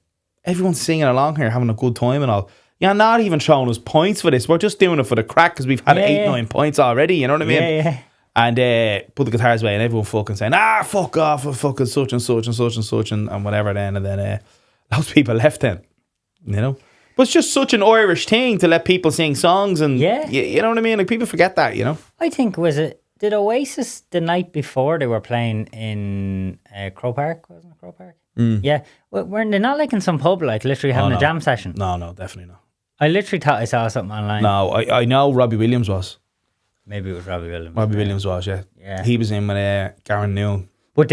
everyone's singing along here, having a good time and all. You're not even showing us points for this. We're just doing it for the crack because we've had 8-9 points already. You know what I mean? Yeah. And put the guitars away and everyone fucking saying, fuck off, fucking such and such and such and such and whatever then. And then those people left then, you know? But it's just such an Irish thing to let people sing songs and, you know what I mean? Like, people forget that, you know? I think, did Oasis the night before they were playing in Crow Park? Wasn't it Crow Park? Yeah. Weren't they not like in some pub, like literally having a jam session? No, definitely not. I literally thought I saw something online. No, I know Robbie Williams was. Maybe it was Robbie Williams. Williams was, yeah. He was in with Garen Noon. But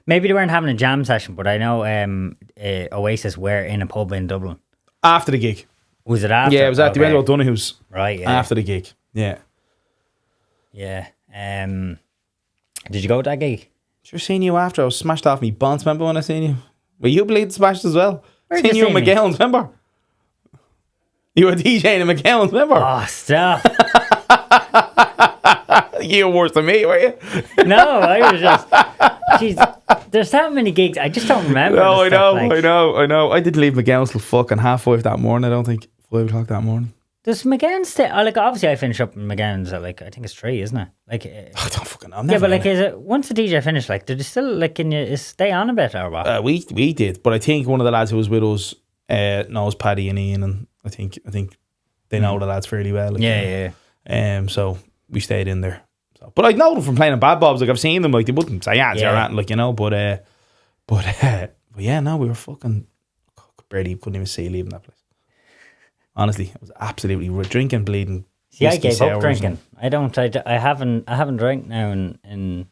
maybe they weren't having a jam session, but I know Oasis were in a pub in Dublin. After the gig. Was it after? Yeah, it was at the Red O'Donoghue's. Right, yeah. After the gig, yeah. Yeah. Did you go to that gig? Sure, seen you after. I was smashed off me bonds, remember when I seen you? Were you bleeding smashed as well? Where'd seen you in McGowan's, remember? You were DJing in McGowan's, remember? Oh, stop. You were worse than me, were you? No, I was just... Jeez, there's that many gigs. I just don't remember. No, I know. I didn't leave McGowan's till fucking 5:30 that morning, I don't think. 5 o'clock that morning. Does McGann's stay? Like, obviously, I finish up in McGann's at like, I think it's 3, isn't it? Like, I don't fucking know. yeah, but like, is it once the DJ finished? Like, did you still like? Can you stay on a bit or what? We did, but I think one of the lads who was with us knows Paddy and Ian, and I think they know the lads fairly well. Like, yeah. So we stayed in there. So, but I know them from playing in Bad Bobs. Like, I've seen them. Like, they wouldn't say yeah, like, you know. But yeah, no, we were fucking barely couldn't even see leaving that place. Honestly, I was absolutely drinking, bleeding. See, I gave up drinking. I haven't drank now in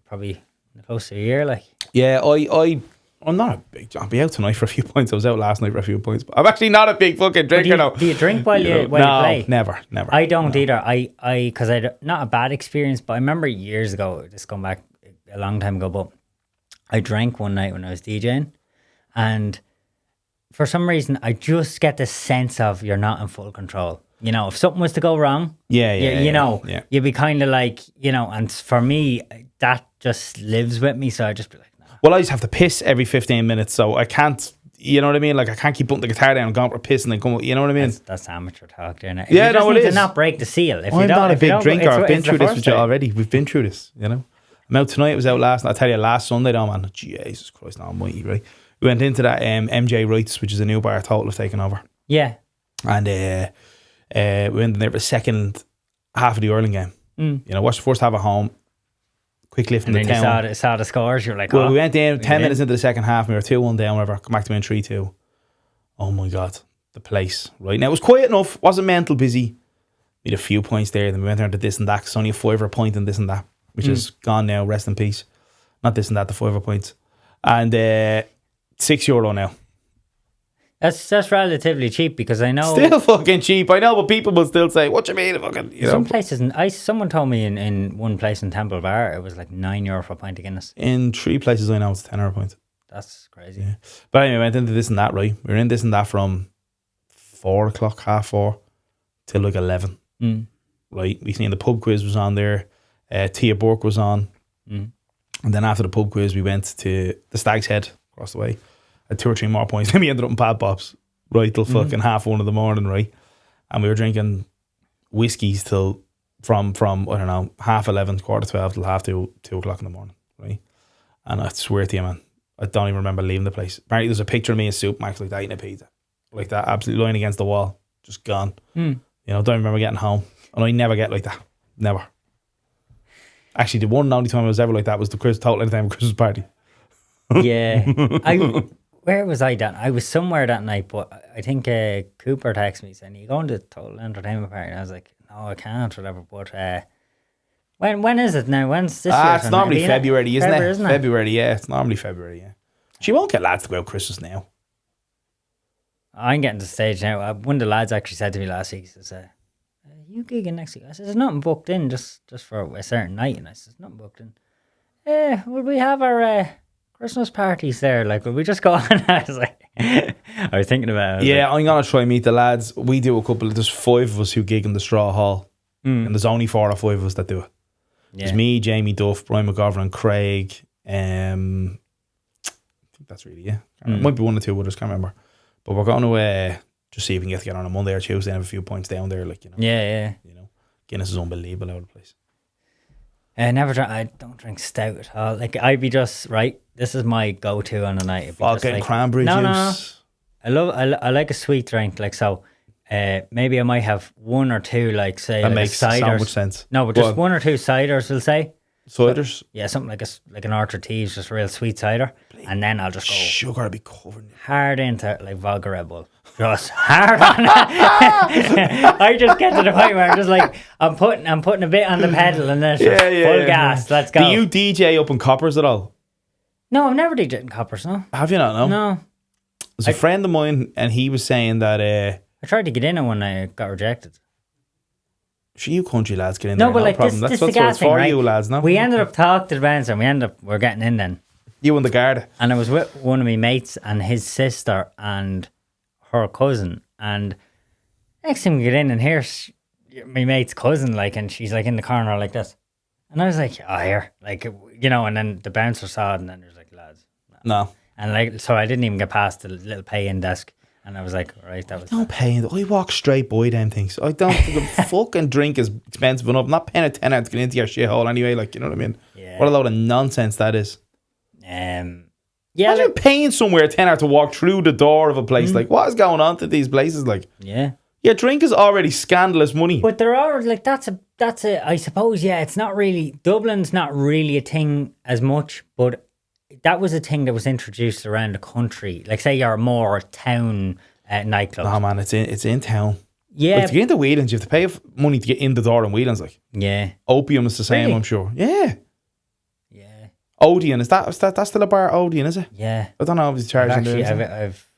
probably close to a year. Like, yeah, I'm not a big. I'll be out tonight for a few points. I was out last night for a few points, but I'm actually not a big fucking drinker now. Do you drink while you play? Never. I don't either. Because I not a bad experience, but I remember years ago, just going back a long time ago, but I drank one night when I was DJing, and for some reason, I just get the sense of you're not in full control. You know, if something was to go wrong, you'd be kind of like, you know, and for me, that just lives with me. So I just be like, nah. Well, I just have to piss every 15 minutes, so I can't, you know what I mean? Like, I can't keep putting the guitar down and going for a piss and then come, you know what I mean? That's amateur talk there now. Yeah, no, it is. To not break the seal. If I'm not a big drinker. I've been it's through this with you time. already. We've been through this, you know? I'm out tonight. I was out last night. I tell you, last Sunday, though, man. Jesus Christ, almighty, right? We went into that MJ Wright's, which is a new bar Total have taken over. Yeah. And we went in there for the second half of the Ireland game. You know, watched the first half at home. Quick lift in the town. And then you saw the scores. You're like, well, we went in 10 minutes into the second half. We were 2-1 down, whatever. Come back to me in 3-2. Oh my God, the place. Right now, it was quiet enough. Wasn't mental busy. We had a few points there. Then we went around to this and that. It's only a $5 point and this and that, which is gone now. Rest in peace. Not this and that, the $5 points. And €6 now. That's relatively cheap because I know still fucking cheap. I know, but people will still say, "What you mean, fucking?" You some know? places. Someone told me in one place in Temple Bar it was like €9 for a pint of Guinness. In 3 places I know it's €10 a pint. That's crazy. Yeah. But anyway, we went into this and that. Right, we were in this and that from 4 o'clock, 4:30 till like 11. Right, we seen the pub quiz was on there. Tia Burke was on, and then after the pub quiz, we went to the Stag's Head across the way. Had 2 or 3 more points. Then we ended up in Bad Bob's, right, till fucking 1:30 in the morning, right? And we were drinking whiskies till from I don't know, 11:30, 11:45 till 2:30, 2 o'clock in the morning, right? And I swear to you, man, I don't even remember leaving the place. Apparently there's a picture of me in Supermax like that eating a pizza. Like that, absolutely lying against the wall. Just gone. You know, don't remember getting home. And I never get like that. Never. Actually, the one and only time I was ever like that was the Total Entertainment Christmas party. Yeah. Where was I that? I was somewhere that night, but I think Cooper texted me saying, "You going to the Total Entertainment party?" And I was like, "No, I can't," or whatever. But when is it now? When's this year? It's normally February, isn't it? Isn't it? February, yeah. It's normally February, yeah. She won't get lads to go out Christmas now. I'm getting to the stage now. One of the lads actually said to me last week, he says, "You gigging next week?" I said, "There's nothing booked in, just for a certain night." And I said, "Nothing booked in." Would we have our Christmas parties there? Like, will we just go on? I was like, I was thinking about it. Yeah, I'm going to try and meet the lads. We do a couple, there's 5 of us who gig in the Straw Hall. And there's only 4 or 5 of us that do it. Yeah. There's me, Jamie Duff, Brian McGovern, Craig. I think that's really, yeah. Might be 1 or 2 others, can't remember. But we're going to just see if we can get together on a Monday or Tuesday and have a few points down there. Like, you know. Yeah. You know, Guinness is unbelievable out of the place. I don't drink stout at all. Like, I'd be just, right, this is my go-to on a night. Vodka and cranberry juice. No. I like a sweet drink, like, so maybe I might have 1 or 2, like, say, that like makes ciders. So much sense. No, but just 1 or 2 ciders, we'll say. Ciders? Yeah, something like an Archer Tees, just real sweet cider. And then I'll just go sugar will be covered hard into like vodka Red Bull. Just hard on it. I just get to the point where I'm just like, I'm putting a bit on the pedal and then it's just full gas. Let's go. Do you DJ up in Coppers at all? No, I've never DJed in Coppers, no. Have you not? No. There's a friend of mine and he was saying that I tried to get in one night, I got rejected. Sure, you country lads get in there, but like problem. This That's the gas thing, for right? you lads, no? We ended up talking to the bouncer and we're getting in then. You and the guard. And I was with one of my mates and his sister and her cousin. And next thing we get in and here's my mate's cousin, like, and she's like in the corner like this. And I was like, oh, here. Like, you know, and then the bouncer saw it and then there's like, lads. No. And like, so I didn't even get past the little pay-in desk. And I was like, all right, that was. Don't pay. I walk straight by them things. I don't. The fucking drink is expensive enough. I'm not paying a tenner to get into your shithole anyway. Like, you know what I mean? Yeah. What a load of nonsense that is. Yeah. Imagine paying somewhere a tenner to walk through the door of a place. Like, what is going on to these places? Like, yeah. Drink is already scandalous money. But there are like that's a I suppose it's not really Dublin's not really a thing as much, but that was a thing that was introduced around the country. Like say you're more town nightclub. No man, it's in town. Yeah, like, to get into Whelan's, you have to pay money to get in the door in Whelan's. Like, yeah, Opium is the same, really? I'm sure. Yeah, yeah. Odeon is that's still a bar? Odeon, is it? Yeah, I don't know if it's charging. Actually, I've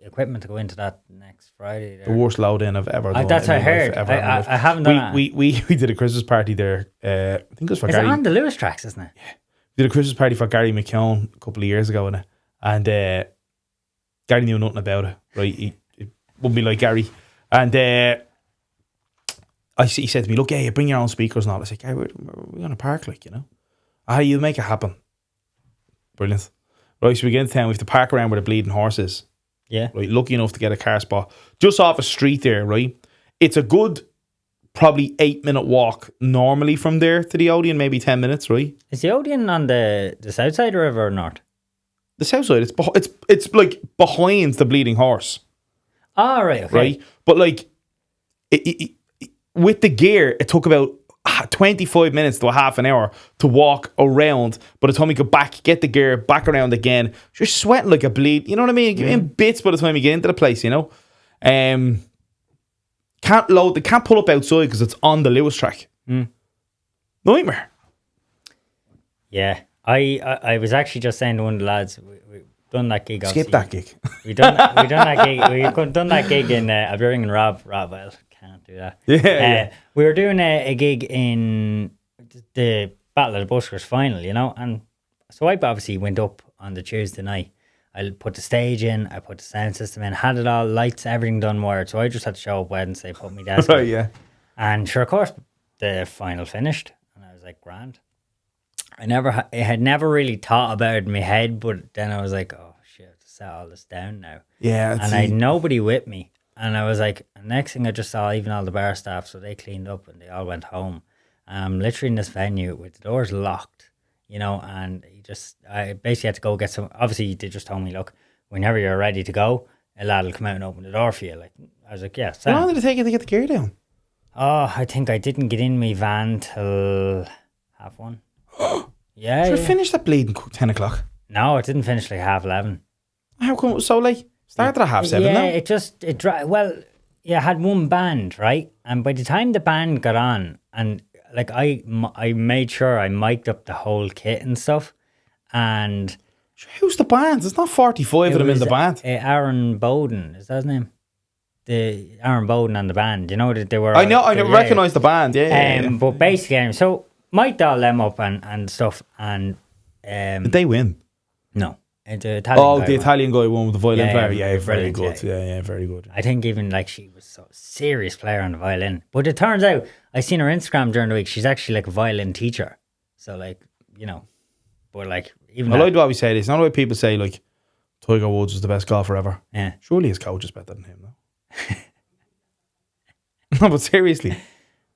equipment to go into that next Friday. There. The worst load in I've ever done. That's what I heard. I haven't done it. We did a Christmas party there. I think it was for Is Gary. it on the Lewis tracks, isn't it? Yeah. We did a Christmas party for Gary McKeown a couple of years ago, and Gary knew nothing about it. Right, he wouldn't be like Gary. And he said to me, "Look, you bring your own speakers and all." I said, "Gary, we're on a park, like, you know. You'll make it happen." Brilliant. Right, so we get into town. We have to park around where the bleeding horse is. Yeah. Right, lucky enough to get a car spot just off a street there, right? It's a good probably 8-minute walk normally from there to the Odeon, maybe 10 minutes, right? Is the Odeon on the south side of the river or north? The south side, it's like behind the bleeding horse. Ah, right, okay. Right? But like with the gear, it took about 25 minutes to a half an hour to walk around. By the time you go back, get the gear, back around again, you're sweating like a bleed. You know what I mean? You're in bits by the time you get into the place, you know? They can't pull up outside because it's on the Lewis track. Nightmare. Yeah. I was actually just saying to one of the lads, we done that gig. Skip that gig. We done that gig. We done that gig in. I'll be ringing Rob. Well, can't do that. Yeah. We were doing a gig in the Battle of the Buskers final, you know, and so I obviously went up on the Tuesday night. I put the stage in, I put the sound system in, had it all, lights, everything done wired. So I just had to show up Wednesday, put me desk Right, in. yeah. And sure, of course, the final finished, and I was like, grand. I had never really thought about it in my head, but then I was like, oh shit, I have to set all this down now. Yeah. And I had nobody with me. And I was like, next thing I just saw even all the bar staff, so they cleaned up and they all went home. I'm literally in this venue with the doors locked, you know, and I basically had to go get some. Obviously, they just told me, look, whenever you're ready to go, a lad will come out and open the door for you. Like, I was like, yeah. How long did it take you to get the gear down? Oh, I think I didn't get in my van till 1:30. Yeah. Should finished at bleeding 10 o'clock. No, it didn't finish like 11:30. How come it was so late? Started at 7:30, yeah, no? I had one band, right? And by the time the band got on, and like I made sure I mic'd up the whole kit and stuff, and who's the band? There's not 45 of them in the band. Aaron Bowden, is that his name? The Aaron Bowden and the band, you know that they were. I recognise the band. Yeah. But basically, so mic'd all them up and stuff, and did they win? No. The Italian guy won with the violin player. Yeah, very brilliant, good. Yeah, very good. I think even like she was a serious player on the violin. But it turns out, I seen her Instagram during the week, she's actually like a violin teacher. So like, you know, but like even I like what we say this. Not the way people say like Tiger Woods is the best golfer ever. Yeah. Surely his coach is better than him though. No, but seriously.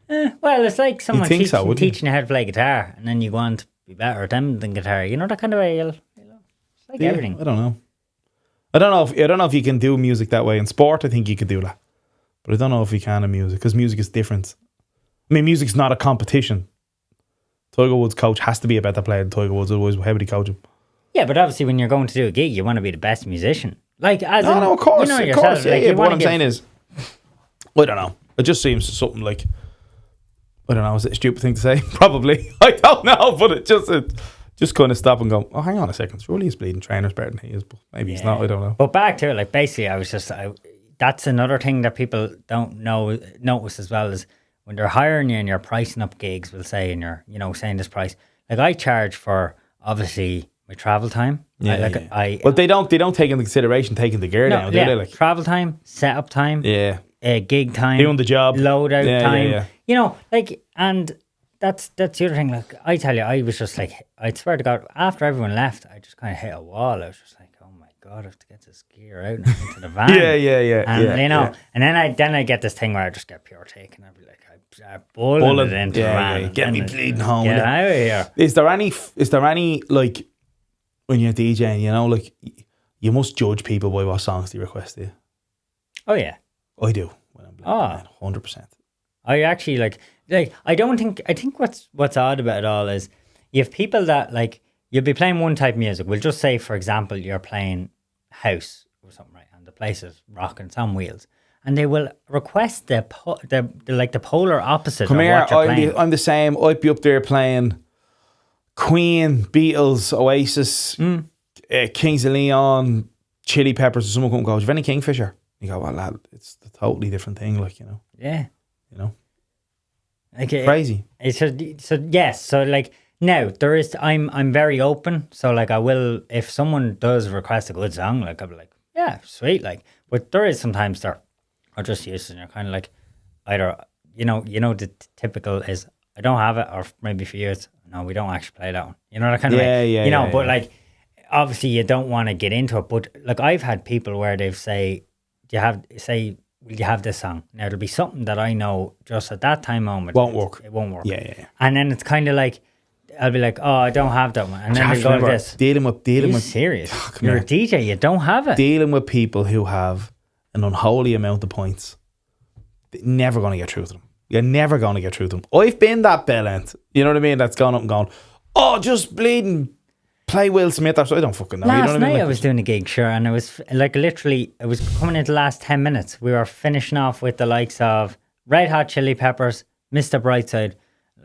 Well, it's like someone teaching you how to play guitar, and then you go on to be better at them than guitar. You know, that kind of way. It's like everything. I don't know. I don't know if you can do music that way. In sport, I think you could do that, but I don't know if you can in music because music is different. I mean, music's not a competition. Tiger Woods' coach has to be a better player than Tiger Woods, otherwise why would he coach him? Yeah, but obviously when you're going to do a gig, you want to be the best musician. Like, of course, you know of course. Like, But what I'm saying is, I don't know. It just seems something like, I don't know, is it a stupid thing to say? Probably. I don't know, but it just kind of stop and go, oh, hang on a second. Surely he's bleeding trainers better than he is, but maybe he's not. I don't know. But back to it, like basically that's another thing that people don't notice as well is when they're hiring you and you're pricing up gigs, we'll say, and you're, you know, saying this price. Like I charge for obviously my travel time. But they don't take into consideration taking the gear down, do they? Like travel time, setup time, gig time, doing the job, load out time. Yeah. You know, like, and that's the other thing. Like I tell you, I was just like, I swear to God, after everyone left, I just kind of hit a wall. I was just like, oh my God, I have to get this gear out and into the van. yeah. And you know, and then I get this thing where I just get pure take, and I'd be like, I bull it into the van. Yeah. Get me bleeding home. Get out of here. Is there any like when you're DJing, you know, like you must judge people by what songs they request you? Oh yeah, I do when I'm playing 100%. I actually like I think what's odd about it all is you have people that like you'll be playing one type of music. We'll just say, for example, you're playing house or something, right? And the place is rocking, it's on wheels. And they will request the polar opposite. Come of here, what you're playing. I'm the same. I'd be up there playing Queen, Beatles, Oasis, Kings of Leon, Chili Peppers, or someone come and goes, "Have any Kingfisher?" You go, "Well, lad, it's a totally different thing." Like, you know. Yeah. You know. Like crazy. So like now there is. I'm very open. So like I will, if someone does request a good song, like I'll be like, yeah, sweet. Like, but there is sometimes there. Or just used to, and you're kind of like, either, you know, the typical is, I don't have it, or maybe for years, no, we don't actually play that one. You know, that kind of way. You know, but like, obviously you don't want to get into it, but like I've had people where they've will you have this song? Now there'll be something that I know just at that time moment. Won't work. It won't work. Yeah. And then it's kind of like, I'll be like, oh, I don't have that one. And then they'll go like this. Dealing with serious. You're a DJ, you don't have it. Dealing with people who have an unholy amount of points, they're never going to get through to them. You're never going to get through to them. I've been that bellend, you know what I mean? That's gone up and gone, oh, just bleeding, play Will Smith or so. I don't fucking know. Last you know what night I mean? I was doing a gig, sure, and it was like literally, it was coming into the last 10 minutes. We were finishing off with the likes of Red Hot Chili Peppers, Mr. Brightside.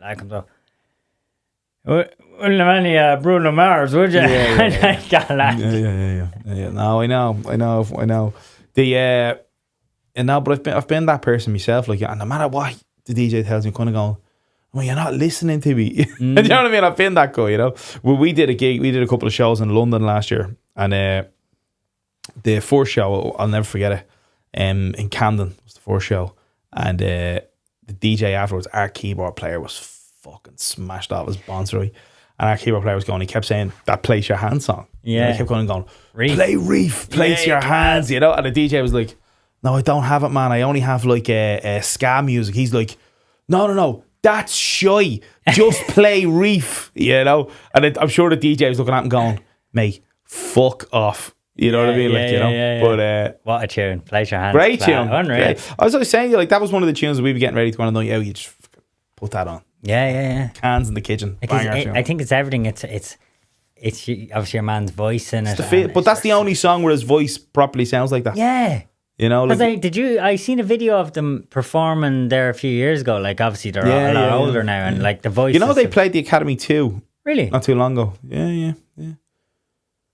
Like, I'm so, wouldn't have any Bruno Mars, would you? Yeah. Yeah. No, I know. But I've been that person myself. Like, and no matter what the DJ tells me, kind of going, well, you're not listening to me. Do you know what I mean? I've been that guy, you know. Well, we did a gig. We did a couple of shows in London last year, and the first show, I'll never forget it. In Camden was the first show, and the DJ afterwards, our keyboard player was fucking smashed off his boncery. And our keyboard player was going, he kept saying that Place Your Hands song. Yeah. And he kept going, Reef. Play Reef, Place Your Hands, you know? And the DJ was like, no, I don't have it, man. I only have like a ska music. He's like, no, that's shy. Just play Reef, you know? And I'm sure the DJ was looking at him going, mate, fuck off. You know what I mean? Yeah. But what a tune. Place Your Hands. great tune. Unreal. Great. I was saying, like, that was one of the tunes that we'd be getting ready to go on a night out. You just put that on. Yeah. Cans in the kitchen. I think it's everything. It's obviously your man's voice in it. But that's the only song where his voice properly sounds like that. Yeah. You know, like, I seen a video of them performing there a few years ago. Like, obviously they're a lot older now, and like the voice. You know, they played the Academy 2. Really? Not too long ago. Yeah.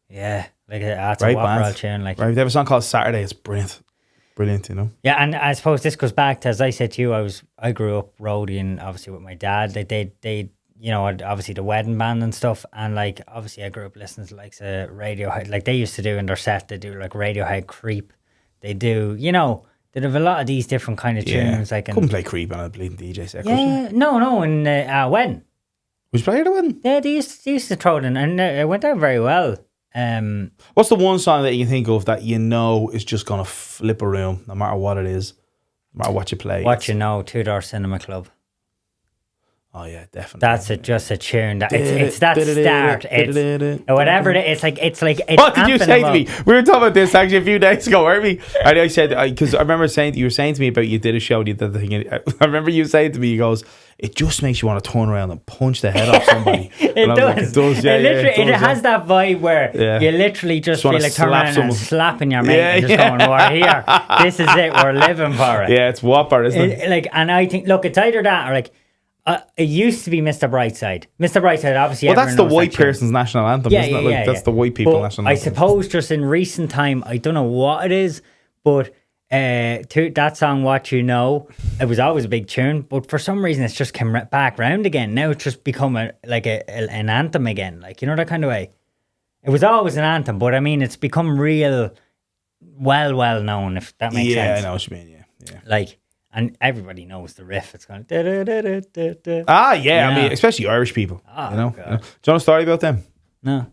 Yeah, like that's right a whopper band. tune. Like, right, they have a song called Saturday. It's brilliant, you know. Yeah, and I suppose this goes back to, as I said to you, I grew up roadieing obviously with my dad. They you know, obviously the wedding band and stuff, and like obviously I grew up listening to like Radiohead. Like they used to do in their set, they do like Radiohead, Creep. They do, you know, they have a lot of these different kind of tunes. Like, couldn't play Creep on a bleeding DJ set. Yeah, no, in wedding. Was you playing at a wedding? Yeah, they used to throw it in, and it went out very well. What's the one song that you can think of that you know is just gonna flip a room, no matter what it is, no matter what you play? What you know, Two Door Cinema Club. Oh yeah, definitely. That's just a tune. That it's that start. It's whatever it is. It's like. It's what did you say to me? We were talking about this actually a few days ago, weren't we? And I said, because I remember you were saying to me about you did a show and you did the thing. I remember you saying to me, he goes, it just makes you want to turn around and punch the head off somebody. It does. Like, it does. Yeah, it has that vibe where you literally just feel like turning around and slapping your mate and just going, "We're here. This is it. We're living for it." Yeah, it's whopper, isn't it? Like, and I think, look, it's either that or like. It used to be Mr. Brightside. Mr. Brightside, obviously. Well, that's the white person's national anthem, isn't it? Like, that's the white people's national anthem. I suppose just in recent time, I don't know what it is, but that song, What You Know, it was always a big tune, but for some reason it's just come back round again. Now it's just become an anthem again. Like, you know, that kind of way. It was always an anthem, but I mean, it's become real well known, if that makes sense. Yeah, I know what you mean, yeah. Like... And everybody knows the riff. It's kind of... Ah, yeah. I mean, especially Irish people. You know? Do you know a story about them? No.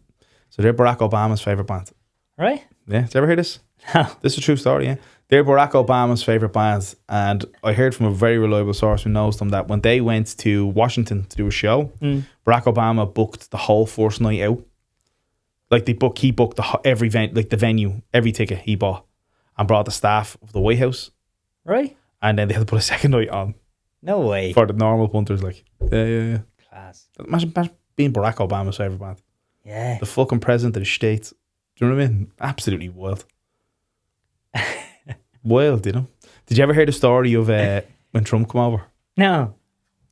So they're Barack Obama's favourite band. Right? Yeah, did you ever hear this? No. This is a true story, yeah. They're Barack Obama's favourite bands, and I heard from a very reliable source who knows them that when they went to Washington to do a show, Barack Obama booked the whole first night out. Like he booked every the venue, every ticket he bought, and brought the staff of the White House. Right? And then they had to put a second night on. No way. For the normal punters, like. Yeah. Class. Imagine being Barack Obama's favourite band. Yeah. The fucking president of the States. Do you know what I mean? Absolutely wild. Wild, you know. Did you ever hear the story of when Trump come over? No.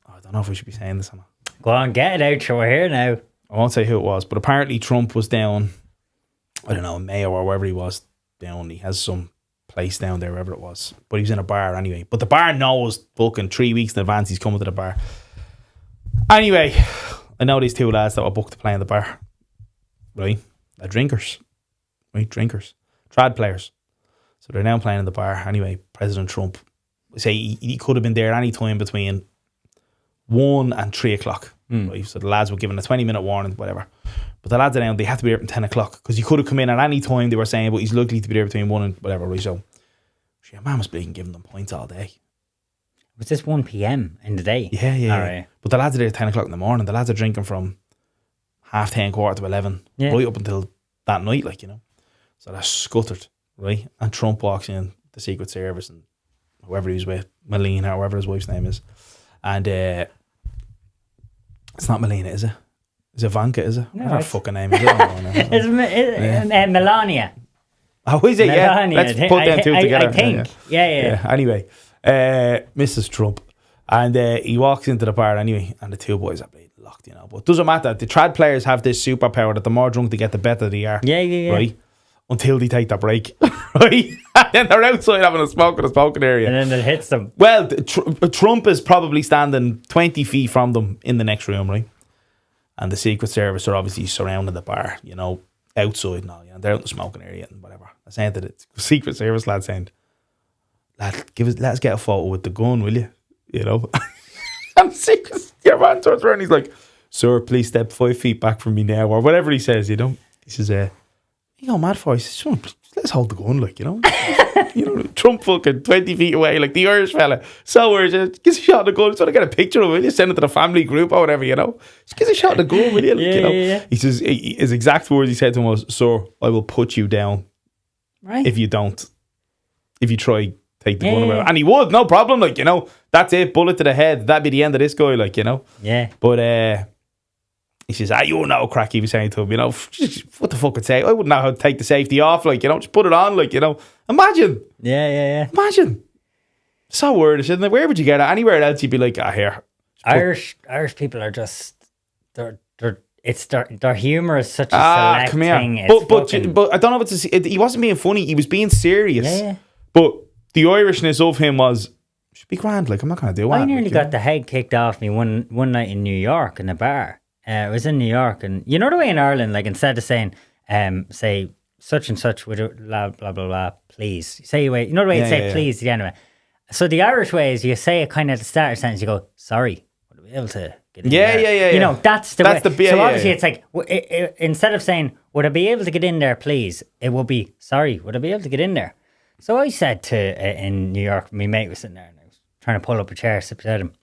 Oh, I don't know if we should be saying this or not. Go on, get it out. We're here now. I won't say who it was, but apparently Trump was down, I don't know, in Mayo or wherever he was down. He has some place down there, wherever it was. But he was in a bar anyway. But the bar knows fucking 3 weeks in advance he's coming to the bar. Anyway, I know these two lads that were booked to play in the bar. Right? They're drinkers. Right? Drinkers. Trad players. So they're now playing in the bar. Anyway, President Trump, say he could have been there any time between 1 and 3 o'clock. Right? So the lads were given a 20-minute warning, whatever. But the lads are down, they have to be there at 10 o'clock because he could have come in at any time, they were saying, but he's likely to be there between 1 and whatever. Right? So, your man must be giving them points all day. Was this 1 p.m. in the day? Yeah. All right. But the lads are there at 10 o'clock in the morning. The lads are drinking from 10:30, 11, right up until that night, like, you know. So they're scuttered, right? And Trump walks in, the Secret Service, and whoever he was with, Melina, or whatever his wife's name is. And it's not Melina, is it? Is it Ivanka, is it? No, What's her fucking name? Is it? It's Melania. Oh, is it? Melania. Yeah. Let's put them two together. I think. Yeah. Anyway, Mrs. Trump. And he walks into the bar anyway, and the two boys are being locked, you know. But it doesn't matter. The trad players have this superpower that the more drunk they get, the better they are. Yeah. Right? Until they take their break. Right? And then they're outside having a smoke in a smoking area. And then it hits them. Well, Trump is probably standing 20 feet from them in the next room, right? And the Secret Service are obviously surrounding the bar, you know, outside and all, you know, they're out in the smoking area and whatever. I saying to the Secret Service lad saying, let's get a photo with the gun, will you? You know? And your man turns around and he's like, sir, please step 5 feet back from me now, or whatever he says, you know? He says, you go mad for? He says, let's hold the gun, like, you know? You know, Trump fucking 20 feet away, like the Irish fella. So Irish, gives a shot of the gun. He's trying to get a picture of it, will you? Send it to the family group or whatever, you know? Just gives a shot of the gun, will you? Like, you know? Yeah. He says, his exact words he said to him was, sir, I will put you down. Right. If you try take the gun away. And he would, no problem, like, you know. That's it, bullet to the head. That'd be the end of this guy, like, you know. Yeah. But he says, you know, crack, he was saying to him, you know, what the fuck I'd say? I wouldn't know how to take the safety off, like, you know, just put it on, like, you know. Imagine. Yeah. Imagine. So Irish, isn't it? Where would you get it? Anywhere else you'd be like, here. Irish people are just their humour is such a select thing. But I don't know what he wasn't being funny, he was being serious. Yeah. But the Irishness of him was, should be grand, like, I'm not going to do that. I nearly got the head kicked off me one night in New York in a bar. I was in New York, and you know the way in Ireland, like, instead of saying, say such and such with a blah blah blah blah, please say you know the way you say please to the end of it. So the Irish way is you say it kind of at the start of the sentence, you go, sorry, would I be able to get in there? Yeah. You know, that's the way. So obviously yeah. it's like, instead of saying, would I be able to get in there, please, it will be, sorry, would I be able to get in there? So I said to, in New York, my mate was sitting there and I was trying to pull up a chair, sit beside him.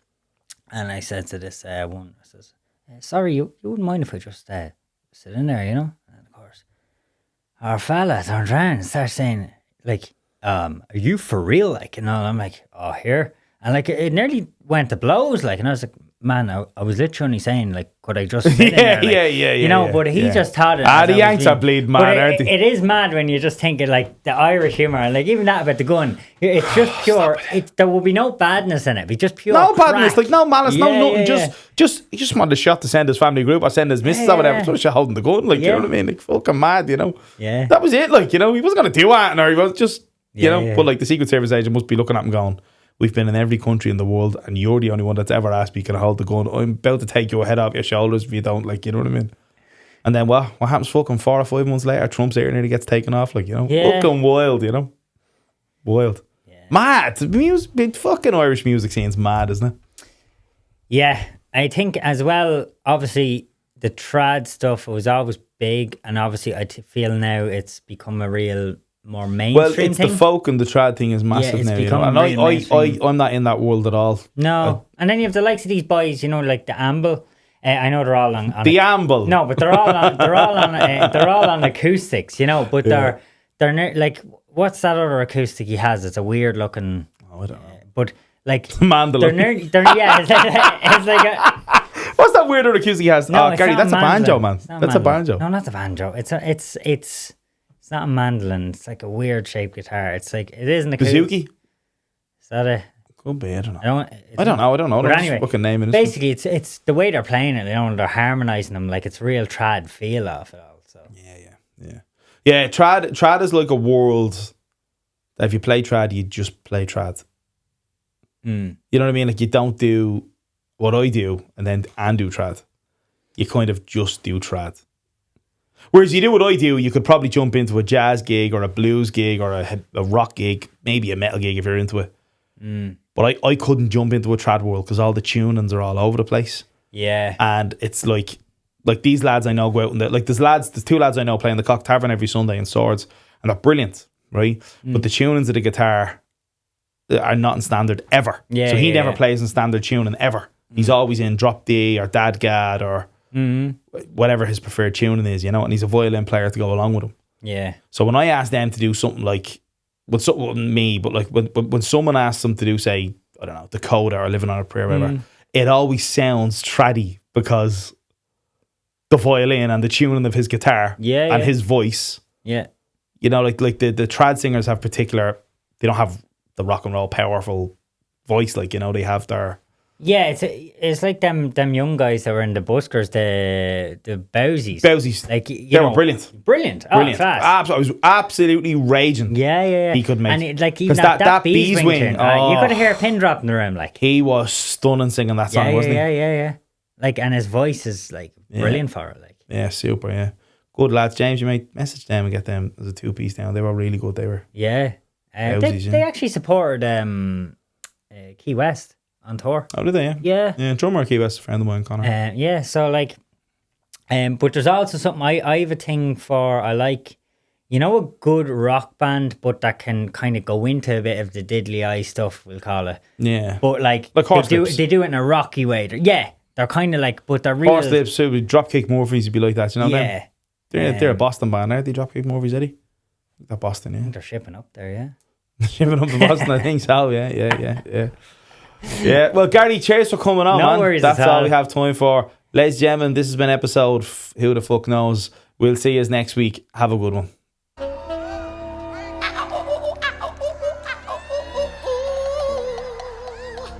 And I said to this one, I says, sorry, you wouldn't mind if I just sit in there, you know? And of course, our fella turned around and started saying, like, are you for real? Like, you know, and I'm like, oh, here. And like, it nearly went to blows, like, and I was like, man, I was literally only saying, like, could I just sit in there? Like, you know, but he just thought it. The Yanks are bleeding mad, aren't they? It is mad when you just think of, like, the Irish humour, and, like, even that about the gun, it's just pure, there will be no badness in it, it'd be just pure no crack. badness, like, no malice, nothing, he just wanted a shot to send his family group or send his missus or whatever, so he's holding the gun, like, you know what I mean, like, fucking mad, you know. Yeah. That was it, like, you know, he wasn't going to do that, or he was just, you know, but, like, the Secret Service agent must be looking at him going, we've been in every country in the world and you're the only one that's ever asked me, can I hold the gun? I'm about to take your head off your shoulders if you don't, like, you know what I mean? And then what happens fucking 4 or 5 months later? Trump's here and he gets taken off, like, you know? Fucking wild, you know? Wild. Yeah. Mad. The fucking Irish music scene's mad, isn't it? Yeah. I think as well, obviously, the trad stuff was always big, and obviously I feel now it's become a real more Well, mainstream it's thing. the folk and the trad thing is massive it's now, you know. become And real mainstream. I'm not in that world at all. No, and then you have the likes of these boys, you know, like the Amble. I know they're all on The Amble. No, but they're all on acoustics, you know. But they're like, what's that other acoustic he has? It's a weird looking. Oh, I don't know. But like Mandolin. yeah, it's like a. What's that weird acoustic he has? No, Oh, it's Gary, not that's a banjo, man. It's not That's a mandolin. banjo. No, not the banjo. It's not a mandolin. It's like a weird shaped guitar. It's like it is an acoustic. Bazooki? Is that a? Could be, I don't know. I don't know. But They're anyway, just fucking naming it. basically, it's the way they're playing it. You know, they're harmonizing them like it's real trad feel off it all. So Yeah, trad is like a world that if you play trad, you just play trad. You know what I mean? Like you don't do what I do and do trad. You kind of just do trad. Whereas you do what I do, you could probably jump into a jazz gig or a blues gig or a rock gig, maybe a metal gig if you're into it. But I couldn't jump into a trad world because all the tunings are all over the place. Yeah. And it's like these lads I know go out and there's two lads I know playing the Cock Tavern every Sunday in Swords, and they're brilliant, right? But the tunings of the guitar are not in standard ever. Yeah, so he never yeah. plays in standard tuning ever. He's always in drop D or dadgad or whatever his preferred tuning is, you know, and he's a violin player to go along with him. Yeah. So when I asked them to do something like, when someone asks them to do, say, I don't know, Dakota or Living on a Prayer, or whatever, it always sounds traddy because the violin and the tuning of his guitar and his voice. Yeah. You know, like the trad singers have they don't have the rock and roll powerful voice, like, you know, they have their... Yeah, it's like them young guys that were in the buskers, the Bowsies. Bowsies. Like, they were brilliant. Brilliant. Brilliant. Class. I was absolutely raging. Yeah. He could make. And even that Bees Wing. you could hear a pin drop in the room. Like, he was stunning singing that song, wasn't he? Yeah. Like, and his voice is like brilliant for it. Like, yeah, super. Yeah, good lads. James, you might message them and get them as a 2-piece down. They were really good. They were. Yeah. They actually supported Key West on tour. Oh, did they? Yeah. Yeah, drummer Key West, a friend of mine, Connor. Yeah, so like, but there's also something I have a thing for. I like, you know, a good rock band, but that can kind of go into a bit of the diddly eye stuff, we'll call it. Yeah. But like Horse they do it in a rocky way. They're kind of like, but they're real. Horse Lips, so Dropkick Murphys would be like that, you know? Yeah. Them? They're a Boston band, aren't they? Dropkick Murphys, Eddie? They're Boston, yeah. I think they're shipping up there, yeah. Shipping up to Boston, I think so, yeah. Yeah, well, Gary, cheers for coming on, No man. worries That's at all. all we have time for. Ladies and gentlemen, this has been episode Who the Fuck Knows. We'll see you next week. Have a good one.